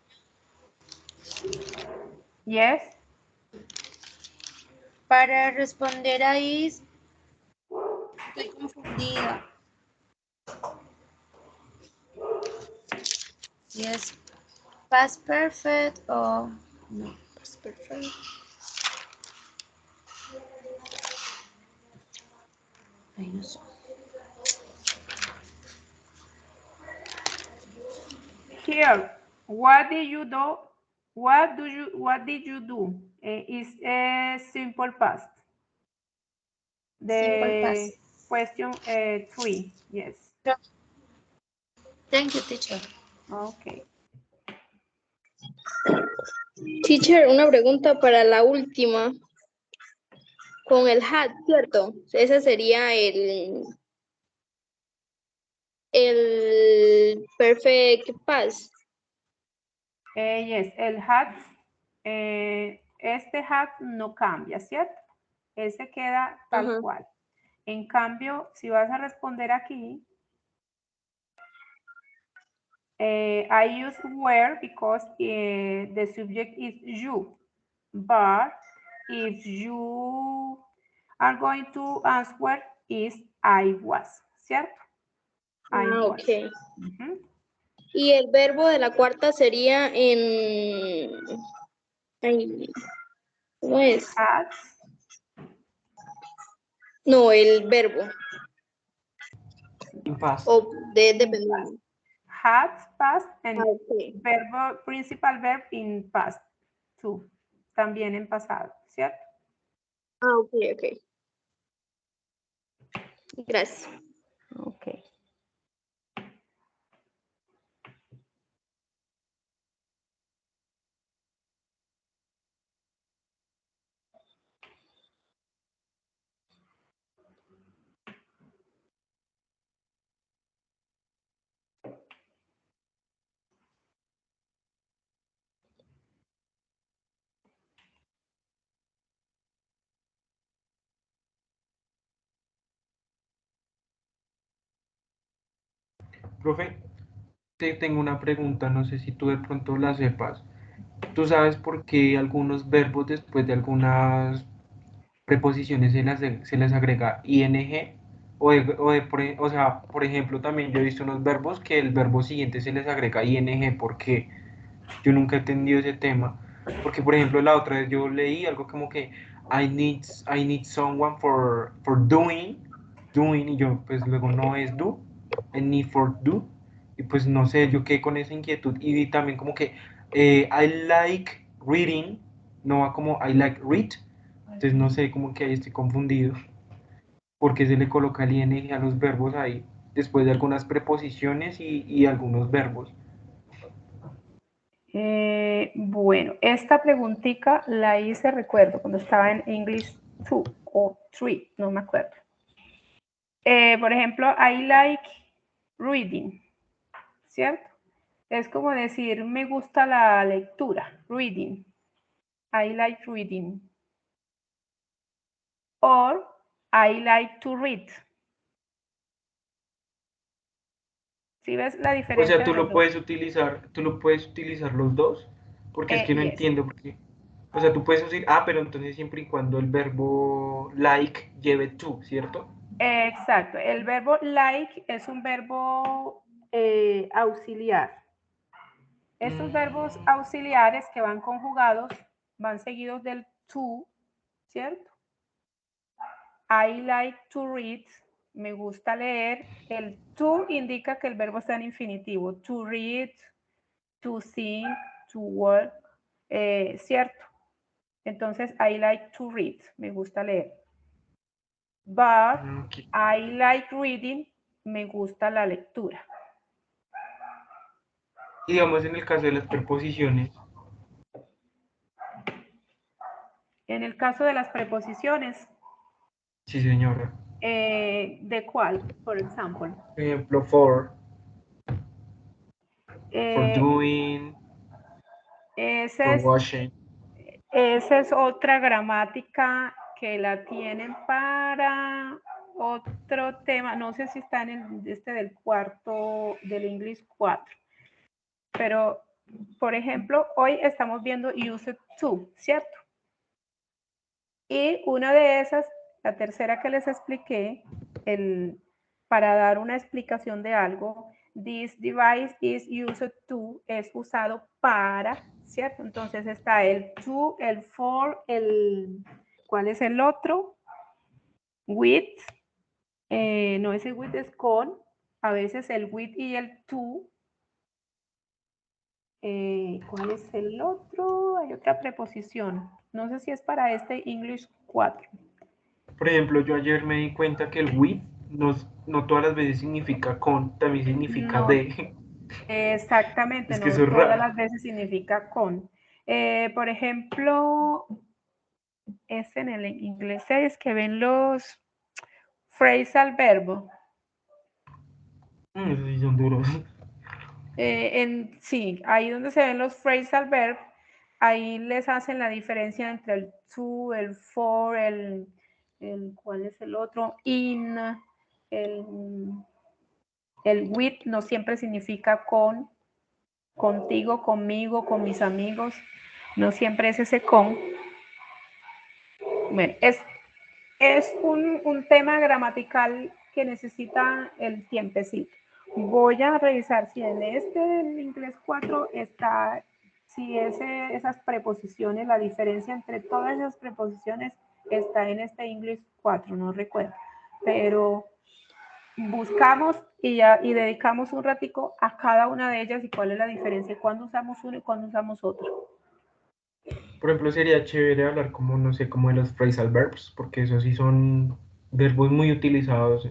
[SPEAKER 1] Yes.
[SPEAKER 3] Para responder ahí, estoy confundida. Yes, past perfect o no, past perfect. Ay, no sé.
[SPEAKER 1] Here, what did you do? What did you do? Is a simple past.
[SPEAKER 3] Simple past.
[SPEAKER 1] Question 3, yes.
[SPEAKER 3] Thank you, teacher.
[SPEAKER 1] Okay.
[SPEAKER 6] Teacher, una pregunta para la última. Con el had, ¿cierto? Ese sería el perfect past.
[SPEAKER 1] Yes, el had, este had no cambia, ¿cierto? Ese queda tal cual. En cambio, si vas a responder aquí, I use were because the subject is you. But if you are going to answer is I was, ¿cierto? I was.
[SPEAKER 6] Ok. Y el verbo de la cuarta sería en... ¿Cómo es?
[SPEAKER 1] Had.
[SPEAKER 6] No, el verbo.
[SPEAKER 2] In past.
[SPEAKER 6] O dependiendo.
[SPEAKER 1] Had, past, and
[SPEAKER 6] Okay.
[SPEAKER 1] verbo, principal verb in past, too. También en pasado, ¿cierto?
[SPEAKER 6] Ok. Gracias.
[SPEAKER 1] Ok.
[SPEAKER 2] Profe, te tengo una pregunta, no sé si tú de pronto la sepas. ¿Tú sabes por qué algunos verbos después de algunas preposiciones se les agrega ing? O sea, por ejemplo, también yo he visto unos verbos que el verbo siguiente se les agrega ing. ¿Por qué? Yo nunca he entendido ese tema. Porque, por ejemplo, la otra vez yo leí algo como que I need someone for doing, y yo, pues luego no es do, I need for do, y pues no sé, yo quedé con esa inquietud. Y también como que I like reading, no va como I like read, entonces no sé, como que ahí estoy confundido. Porque se le coloca el ing a los verbos ahí, después de algunas preposiciones y algunos verbos.
[SPEAKER 1] Bueno, esta preguntita la hice, recuerdo, cuando estaba en English 2 o 3, no me acuerdo. Por ejemplo, I like reading, ¿cierto? Es como decir, me gusta la lectura, reading. I like reading. Or, I like to read. ¿Sí ves la
[SPEAKER 2] O
[SPEAKER 1] diferencia
[SPEAKER 2] sea,
[SPEAKER 1] de los dos?
[SPEAKER 2] tú lo puedes utilizar los dos, porque es que no
[SPEAKER 1] Yes.
[SPEAKER 2] entiendo, porque, o sea, tú puedes decir, pero entonces siempre y cuando el verbo like lleve to, ¿cierto?
[SPEAKER 1] Exacto. El verbo like es un verbo auxiliar. Estos verbos auxiliares que van conjugados van seguidos del to, ¿cierto? I like to read, me gusta leer. El to indica que el verbo está en infinitivo. To read, to sing, to work, ¿cierto? Entonces, I like to read, me gusta leer. But
[SPEAKER 2] Okay.
[SPEAKER 1] I like reading, me gusta la lectura.
[SPEAKER 2] Y digamos en el caso de las preposiciones,
[SPEAKER 1] En el caso de las preposiciones,
[SPEAKER 2] sí señora.
[SPEAKER 1] ¿de cuál? Por ejemplo.
[SPEAKER 2] Por ejemplo, for
[SPEAKER 1] Eh,
[SPEAKER 2] doing,
[SPEAKER 1] esa
[SPEAKER 2] for
[SPEAKER 1] es,
[SPEAKER 2] washing.
[SPEAKER 1] esa es otra gramática que la tienen para otro tema. No sé si está en el, del cuarto, del English 4. Pero, por ejemplo, hoy estamos viendo use to, ¿cierto? Y una de esas, la tercera que les expliqué, para dar una explicación de algo, this device is used to, es usado para, ¿cierto? Entonces está el to, el for, ¿cuál es el otro? With, no, ese with es con, a veces el with y el to. ¿Cuál es el otro? Hay otra preposición. No sé si es para este English 4.
[SPEAKER 2] Por ejemplo, yo ayer me di cuenta que el with no todas las veces significa con, también significa
[SPEAKER 1] No,
[SPEAKER 2] de.
[SPEAKER 1] exactamente,
[SPEAKER 2] Es que
[SPEAKER 1] no
[SPEAKER 2] eso es
[SPEAKER 1] todas
[SPEAKER 2] raro.
[SPEAKER 1] las veces significa con. Por ejemplo, es en el inglés, es que ven los phrasal verbo.
[SPEAKER 2] Esos sí son duros.
[SPEAKER 1] Sí, ahí donde se ven los phrasal verb, ahí les hacen la diferencia entre el to, el for, ¿cuál es el otro? In, el with no siempre significa con, contigo, conmigo, con mis amigos, no siempre es ese con. Bueno, es un tema gramatical que necesita el tiempecito. Voy a revisar si en este inglés 4 está, si esas preposiciones, la diferencia entre todas esas preposiciones está en este inglés 4, no recuerdo. Pero buscamos y dedicamos un ratico a cada una de ellas y cuál es la diferencia, cuándo usamos uno y cuándo usamos otro.
[SPEAKER 2] Por ejemplo, sería chévere hablar como, no sé, como de los phrasal verbs, porque esos sí son verbos muy utilizados,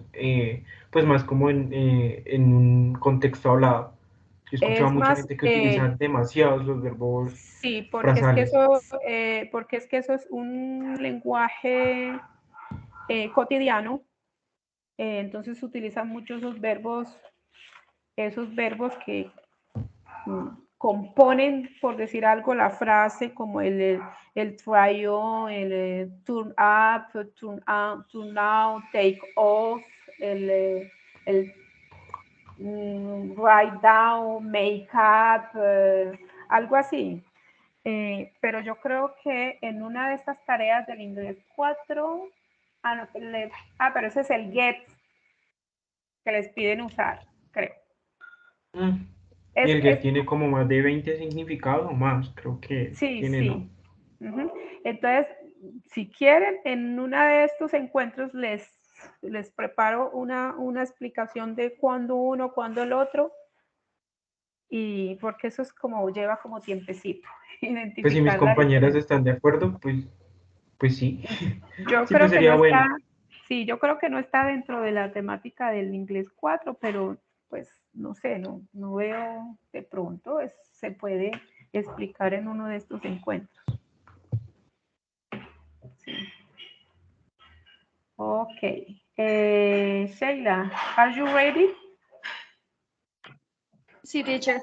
[SPEAKER 2] pues más como en un contexto hablado. Yo he escuchado a
[SPEAKER 1] Es
[SPEAKER 2] mucha
[SPEAKER 1] más,
[SPEAKER 2] gente que utiliza demasiados los verbos
[SPEAKER 1] sí,
[SPEAKER 2] frasales.
[SPEAKER 1] porque es que eso es un lenguaje cotidiano, entonces se utilizan mucho esos verbos que componen, por decir algo, la frase, como el try on, el turn up, turn out, take off, el write down, make up, algo así. Pero yo creo que en una de estas tareas del inglés 4, pero ese es el get que les piden usar, creo.
[SPEAKER 2] Y el que tiene como más de 20 significados o más, creo que
[SPEAKER 1] sí,
[SPEAKER 2] tiene,
[SPEAKER 1] sí.
[SPEAKER 2] ¿no?
[SPEAKER 1] Entonces, si quieren, en uno de estos encuentros les preparo una explicación de cuándo uno, cuándo el otro, y porque eso es como, lleva como tiempecito.
[SPEAKER 2] Pues si mis
[SPEAKER 1] Identificar la
[SPEAKER 2] compañeras
[SPEAKER 1] diferencia.
[SPEAKER 2] están de acuerdo, pues sí.
[SPEAKER 1] Yo
[SPEAKER 2] Sí,
[SPEAKER 1] creo
[SPEAKER 2] pues
[SPEAKER 1] que no
[SPEAKER 2] sería bueno.
[SPEAKER 1] está, sí, yo creo que no está dentro de la temática del inglés 4, pero pues no sé, no veo de pronto, se puede explicar en uno de estos encuentros. Sí. Ok. Sheila, are you ready?
[SPEAKER 6] Sí, teacher.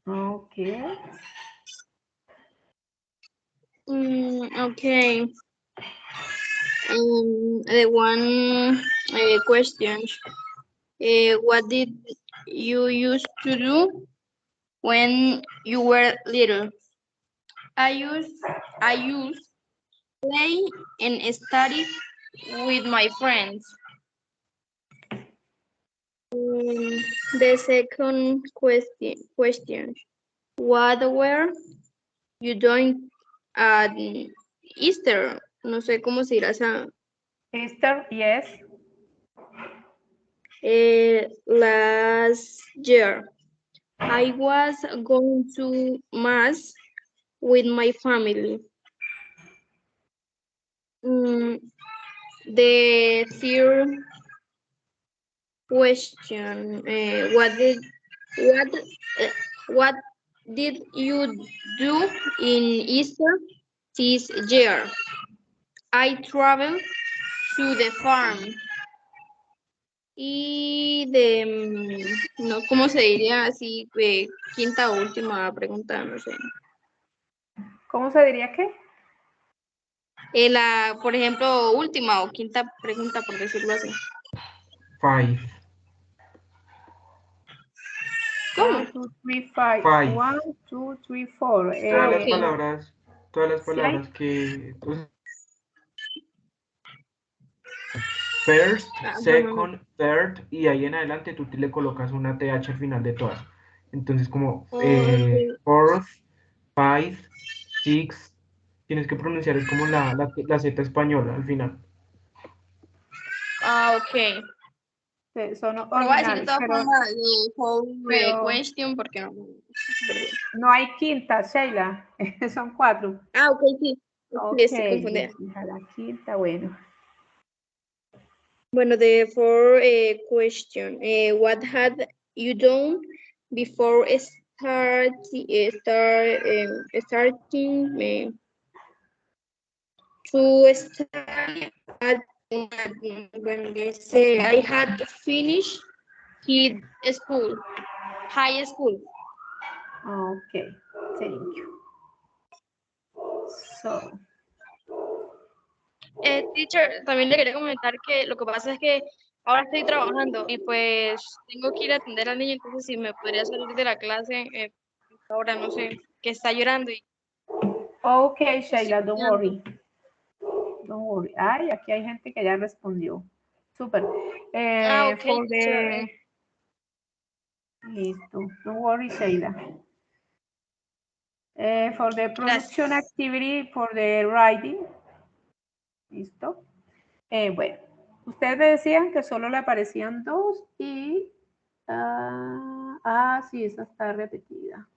[SPEAKER 1] Okay.
[SPEAKER 6] Okay. The one question. What did you used to do when you were little? I used play and study with my friends. The second question. What were you doing at Easter? No sé cómo se dirá esa.
[SPEAKER 1] Easter, yes.
[SPEAKER 6] Last year, I was going to mass with my family. The third question: what did you do in Easter this year? I traveled to the farm. Y no, ¿cómo se diría así? Quinta o última pregunta, no sé.
[SPEAKER 1] ¿Cómo se diría qué?
[SPEAKER 6] Por ejemplo, última o quinta pregunta, por decirlo así.
[SPEAKER 2] 5.
[SPEAKER 6] ¿Cómo?
[SPEAKER 1] 1, 2, 3, 5.
[SPEAKER 2] Five.
[SPEAKER 1] 1, 2, 3, 4.
[SPEAKER 2] Todas las palabras que... First, second, third, y ahí en adelante tú le colocas una TH al final de todas. Entonces como fourth, 5, 6, tienes que pronunciar, es como la Z española al final.
[SPEAKER 6] Ok.
[SPEAKER 1] Son
[SPEAKER 6] Pero voy a decir de
[SPEAKER 1] originales,
[SPEAKER 6] todas formas
[SPEAKER 1] pero
[SPEAKER 6] question porque no.
[SPEAKER 1] no hay quinta, Sheila. Son 4.
[SPEAKER 6] Ok, sí.
[SPEAKER 1] Ok,
[SPEAKER 6] Estoy confundida.
[SPEAKER 1] la quinta, bueno.
[SPEAKER 6] Bueno, the fourth question. What had you done before starting to study at when they say I had finished high school.
[SPEAKER 1] Okay, thank you. So,
[SPEAKER 6] Teacher, también le quería comentar que lo que pasa es que ahora estoy trabajando y pues tengo que ir a atender al niño, entonces si me podría salir de la clase, ahora no sé, que está llorando.
[SPEAKER 1] okay, Sheila, don't worry. Don't worry. Ay, aquí hay gente que ya respondió. Súper.
[SPEAKER 6] Okay,
[SPEAKER 1] Listo. Don't worry, Sheila. For the production activity, for the writing. Listo. Bueno, ustedes me decían que solo le aparecían 2 y... sí, esa está repetida.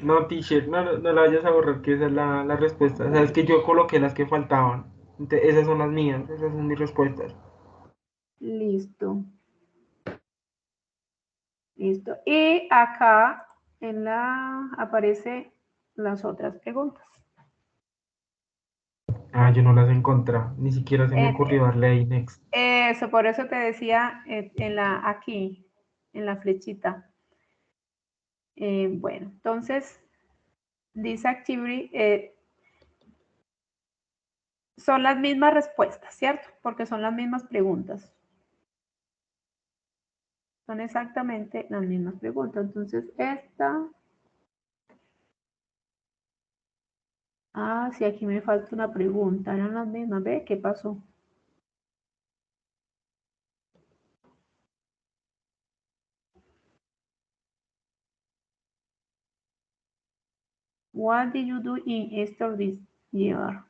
[SPEAKER 2] No, teacher, no la vayas a borrar, que esa es la respuesta. O sea, es que yo coloqué las que faltaban. Entonces, esas son las mías, esas son mis respuestas.
[SPEAKER 1] Listo. Listo. Y acá aparece las otras preguntas.
[SPEAKER 2] Yo no las encontré, ni siquiera se me ocurrió darle ahí next.
[SPEAKER 1] Eso, por eso te decía aquí, en la flechita. Bueno, entonces, this activity son las mismas respuestas, ¿cierto? Porque son las mismas preguntas. Son exactamente las mismas preguntas. Entonces, esta... Ah, sí, aquí me falta una pregunta. Eran las mismas. ¿Ve qué pasó? What did you do in Easter this year?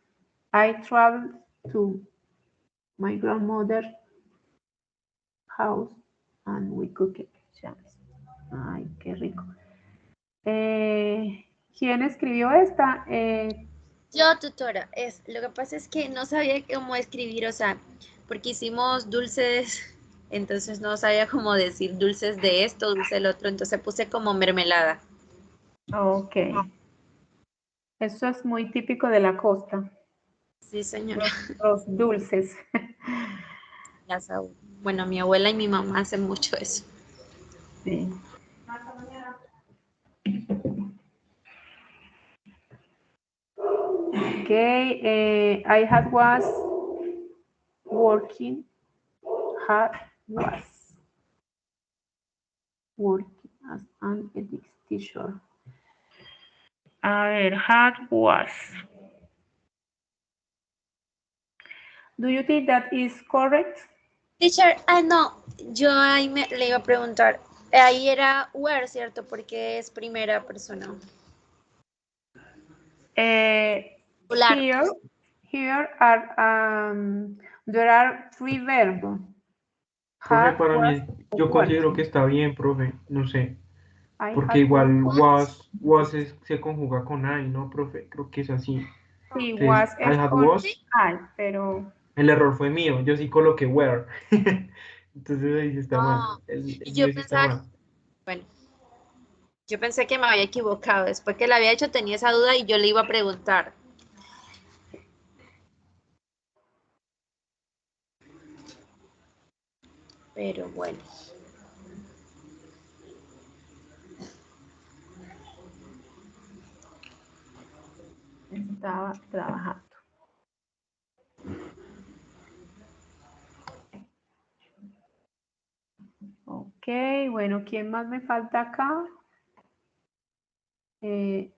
[SPEAKER 1] I traveled to my grandmother's house and we cooked jams. Ay, qué rico. ¿Quién escribió esta?
[SPEAKER 3] Yo, tutora, lo que pasa es que no sabía cómo escribir, o sea, porque hicimos dulces, entonces no sabía cómo decir dulces de esto, dulce del otro, entonces puse como mermelada.
[SPEAKER 1] Ok. Eso es muy típico de la costa.
[SPEAKER 3] Sí, señora.
[SPEAKER 1] Los dulces.
[SPEAKER 3] Bueno, mi abuela y mi mamá hacen mucho eso.
[SPEAKER 1] Sí. Okay, I was working as an ethics teacher. A ver, was. Do you think that is correct?
[SPEAKER 3] Teacher, no, yo ahí le iba a preguntar, ahí era where, ¿cierto? Porque es primera persona.
[SPEAKER 1] Here are there are three verbs.
[SPEAKER 2] Profe,
[SPEAKER 1] Had,
[SPEAKER 2] para
[SPEAKER 1] was,
[SPEAKER 2] mí, yo considero que
[SPEAKER 1] working.
[SPEAKER 2] está bien, profe, no sé,
[SPEAKER 1] I
[SPEAKER 2] porque
[SPEAKER 1] had
[SPEAKER 2] igual
[SPEAKER 1] was.
[SPEAKER 2] se conjuga con I, ¿no, profe? Creo que es así.
[SPEAKER 1] Sí,
[SPEAKER 2] Entonces,
[SPEAKER 1] was
[SPEAKER 2] I
[SPEAKER 1] es
[SPEAKER 2] had
[SPEAKER 1] con
[SPEAKER 2] was,
[SPEAKER 1] I, pero
[SPEAKER 2] el error fue mío, yo sí coloqué were. Entonces ahí sí está mal,
[SPEAKER 3] No,
[SPEAKER 2] el
[SPEAKER 3] y
[SPEAKER 2] mío
[SPEAKER 3] yo
[SPEAKER 2] sí está
[SPEAKER 3] pensaba,
[SPEAKER 2] mal.
[SPEAKER 3] bueno, yo pensé que me había equivocado. Después que la había hecho tenía esa duda y yo le iba a preguntar. Pero bueno.
[SPEAKER 1] estaba trabajando. Ok, bueno, ¿quién más me falta acá? Esto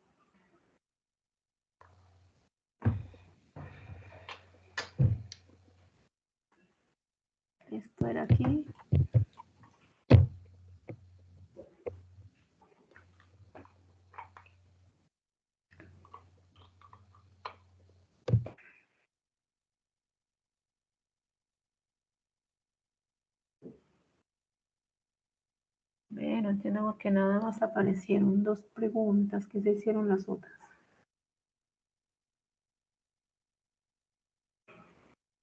[SPEAKER 1] era aquí. No entiendo por qué nada más aparecieron dos preguntas. ¿Qué se hicieron las otras?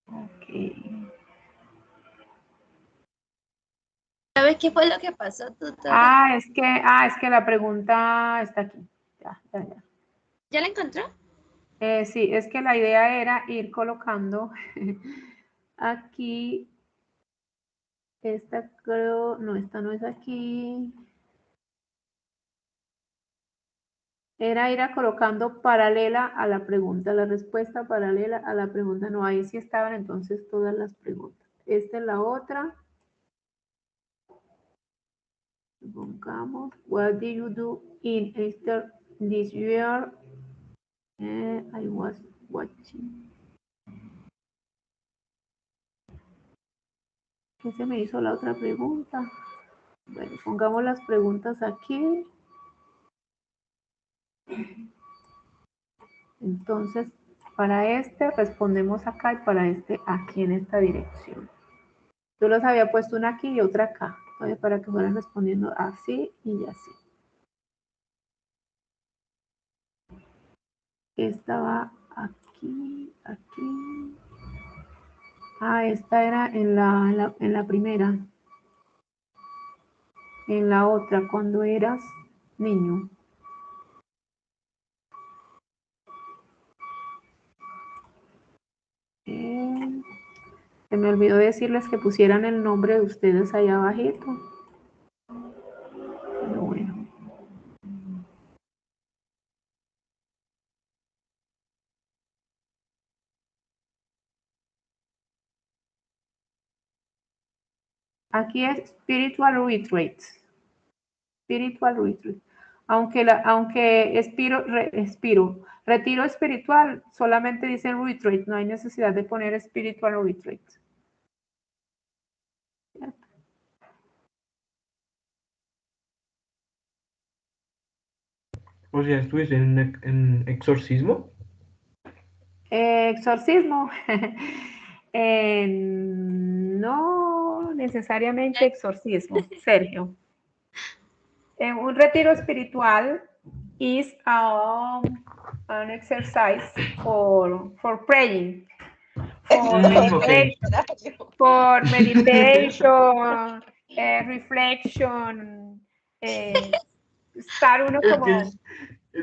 [SPEAKER 1] Ok.
[SPEAKER 3] ¿Sabes qué fue lo que pasó, tutora?
[SPEAKER 1] Es que la pregunta está aquí. Ya.
[SPEAKER 3] ¿Ya la encontró?
[SPEAKER 1] Sí, es que la idea era ir colocando aquí. Esta creo, no, esta no es aquí. Era ir colocando paralela a la pregunta, la respuesta paralela a la pregunta. No, ahí sí estaban entonces todas las preguntas. Esta es la otra. Pongamos, what did you do in Easter this year? I was watching. ¿Qué se me hizo la otra pregunta? Bueno, pongamos las preguntas aquí. Entonces, para este respondemos acá y para este aquí en esta dirección. Yo los había puesto una aquí y otra acá, para que fueran respondiendo así y así. Esta va aquí. Ah, esta era en la primera. En la otra, cuando eras niño. Se me olvidó decirles que pusieran el nombre de ustedes allá abajito. Pero bueno. Aquí es spiritual retreat. Spiritual retreat. Aunque retiro espiritual, solamente dicen retreat, no hay necesidad de poner spiritual retreat.
[SPEAKER 2] O sea, ¿estuviste en exorcismo?
[SPEAKER 1] Exorcismo. No necesariamente exorcismo, Sergio. Un retiro espiritual is an exercise for praying, for meditation, reflection, estar uno
[SPEAKER 2] Es
[SPEAKER 1] como...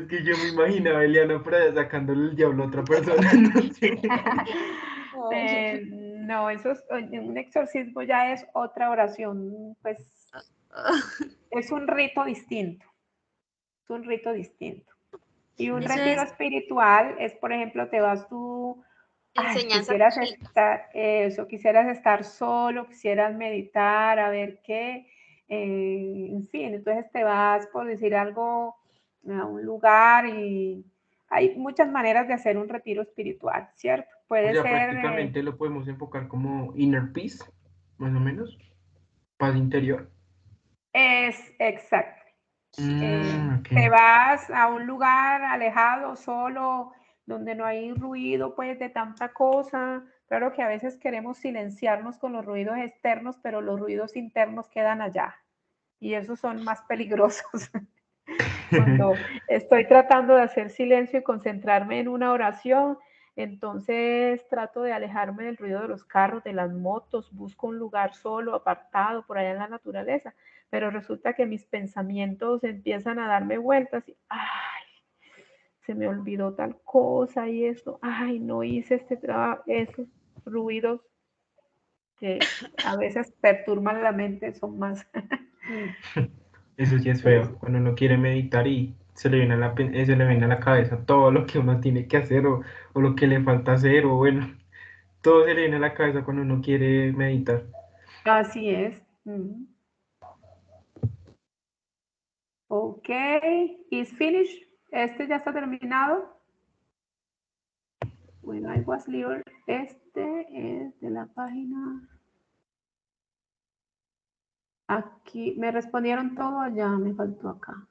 [SPEAKER 2] que yo me imaginaba a Eliana por allá sacándole el diablo a otra persona, no sé.
[SPEAKER 1] No, un exorcismo ya es otra oración, pues es un rito distinto. Es un rito distinto. Y un
[SPEAKER 3] Eso
[SPEAKER 1] retiro
[SPEAKER 3] es
[SPEAKER 1] espiritual es, por ejemplo, te vas tú,
[SPEAKER 3] enseñanza.
[SPEAKER 1] quisieras estar solo, quisieras meditar, a ver qué, en fin, entonces te vas, por decir algo, a un lugar y hay muchas maneras de hacer un retiro espiritual, ¿cierto?
[SPEAKER 2] O
[SPEAKER 1] Puede
[SPEAKER 2] sea,
[SPEAKER 1] ser,
[SPEAKER 2] prácticamente lo podemos enfocar como inner peace, más o menos, paz interior.
[SPEAKER 1] es exacto.
[SPEAKER 2] Ok.
[SPEAKER 1] Te vas a un lugar alejado, solo, donde no hay ruido, pues, de tanta cosa. Claro que a veces queremos silenciarnos con los ruidos externos, pero los ruidos internos quedan allá. Y esos son más peligrosos. Cuando estoy tratando de hacer silencio y concentrarme en una oración, entonces trato de alejarme del ruido de los carros, de las motos, busco un lugar solo, apartado, por allá en la naturaleza, pero resulta que mis pensamientos empiezan a darme vueltas y, ay, se me olvidó tal cosa y esto, ay, no hice este trabajo, esos ruidos que a veces perturban la mente son más...
[SPEAKER 2] Eso sí es feo, cuando uno quiere meditar y se le viene a la cabeza todo lo que uno tiene que hacer o lo que le falta hacer, o bueno, todo se le viene a la cabeza cuando uno quiere meditar.
[SPEAKER 1] Así es. Ok, is finished. Este ya está terminado. Bueno, I was little. Este es de la página. Aquí me respondieron todo allá, me faltó acá.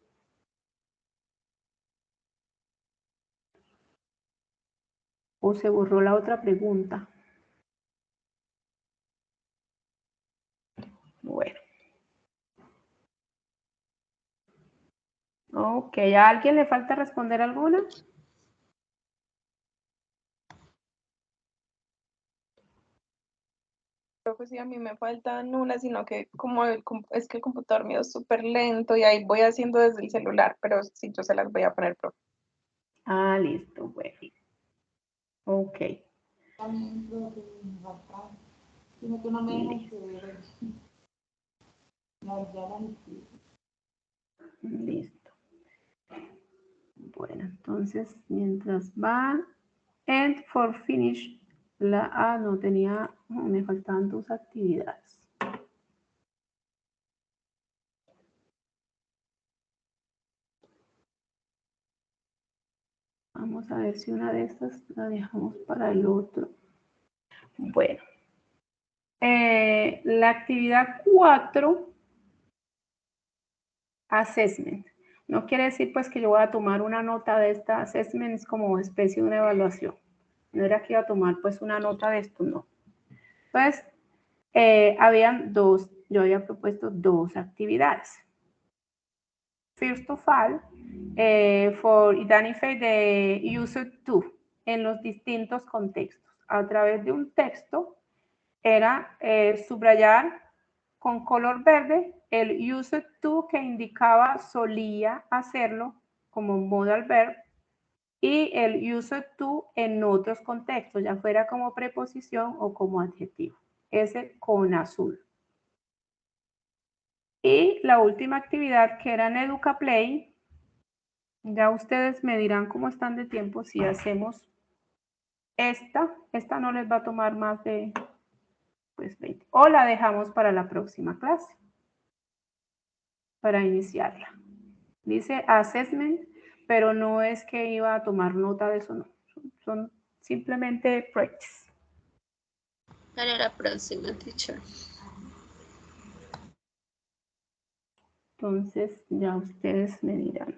[SPEAKER 1] O se borró la otra pregunta. Bueno. Ok, ¿a alguien le falta responder alguna?
[SPEAKER 5] Creo que sí, a mí me faltan una, sino que es que el computador mío es súper lento y ahí voy haciendo desde el celular, pero sí, yo se las voy a poner, profe.
[SPEAKER 1] Ah, listo, bueno. Ok.
[SPEAKER 7] También creo que me falta, sino que no me dejan escribir. Ya las escribí.
[SPEAKER 1] Listo. Bueno, entonces, mientras va, and for finish, no tenía, me faltaban 2 actividades. Vamos a ver si una de estas la dejamos para el otro. Bueno, la actividad 4, assessment. No quiere decir pues que yo voy a tomar una nota de esta assessment, es como especie de una evaluación. No era que iba a tomar pues una nota de esto, no. Pues habían 2, yo había propuesto 2 actividades. First of all, for identify the user to en los distintos contextos. A través de un texto era subrayar con color verde el user to que indicaba solía hacerlo como modal verb y el user to en otros contextos, ya fuera como preposición o como adjetivo. Ese con azul. Y la última actividad que era en EducaPlay, ya ustedes me dirán cómo están de tiempo si hacemos esta no les va a tomar más de pues 20. O la dejamos para la próxima clase, para iniciarla. Dice assessment, pero no es que iba a tomar nota de eso, no. Son simplemente practice.
[SPEAKER 3] Para la próxima, teacher.
[SPEAKER 1] Entonces, ya ustedes me dirán.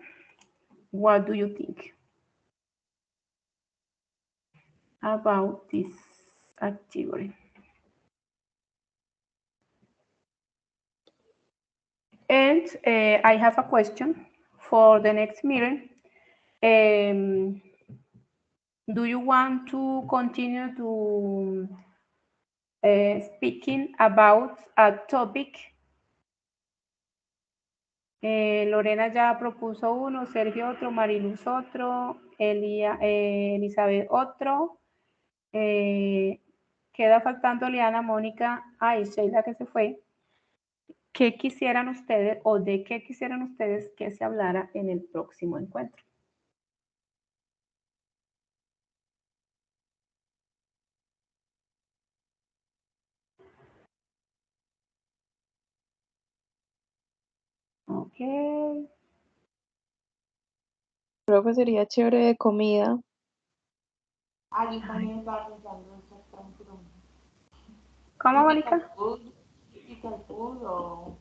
[SPEAKER 1] What do you think about this activity? And I have a question for the next meeting. Do you want to continue to speaking about a topic? Lorena ya propuso uno, Sergio otro, Mariluz otro, Elizabeth otro. Queda faltando Liana, Mónica, y Sheila que se fue. ¿Qué quisieran ustedes o de qué quisieran ustedes que se hablara en el próximo encuentro? Ok.
[SPEAKER 5] Creo que sería chévere de comida.
[SPEAKER 7] Yo también estaba pensando exactamente lo mismo.
[SPEAKER 1] ¿Cómo, Mónica?
[SPEAKER 7] Typical food o,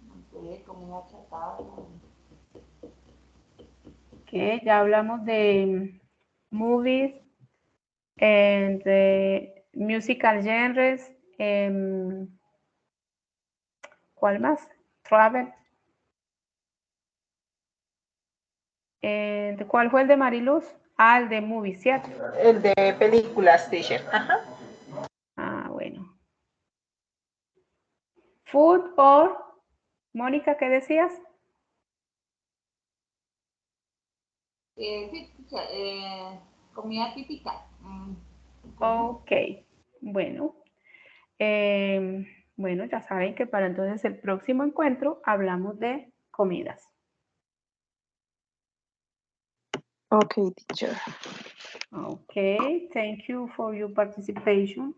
[SPEAKER 7] no sé, comida chatarra.
[SPEAKER 1] Ok, ya hablamos de movies and musical genres. ¿Cuál más? Travel. ¿Cuál fue el de Mariluz? El de movies, ¿cierto?
[SPEAKER 4] El de películas, teacher. Ajá.
[SPEAKER 1] Bueno. Food or, Mónica, ¿qué decías?
[SPEAKER 7] Sí, comida típica.
[SPEAKER 1] Ok, bueno. Bueno, ya saben que para entonces el próximo encuentro hablamos de comidas.
[SPEAKER 5] Okay, teacher.
[SPEAKER 1] Okay, thank you for your participation.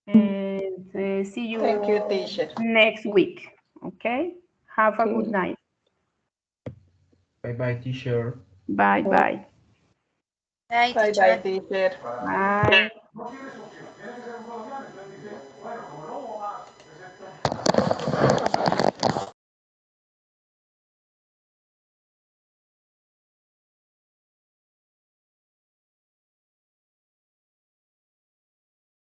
[SPEAKER 1] And see you,
[SPEAKER 4] Thank you, teacher.
[SPEAKER 1] next week. Okay, have a good night.
[SPEAKER 2] Bye bye, teacher.
[SPEAKER 1] Bye bye.
[SPEAKER 3] Bye,
[SPEAKER 4] Bye
[SPEAKER 3] teacher.
[SPEAKER 4] bye, teacher.
[SPEAKER 1] Bye.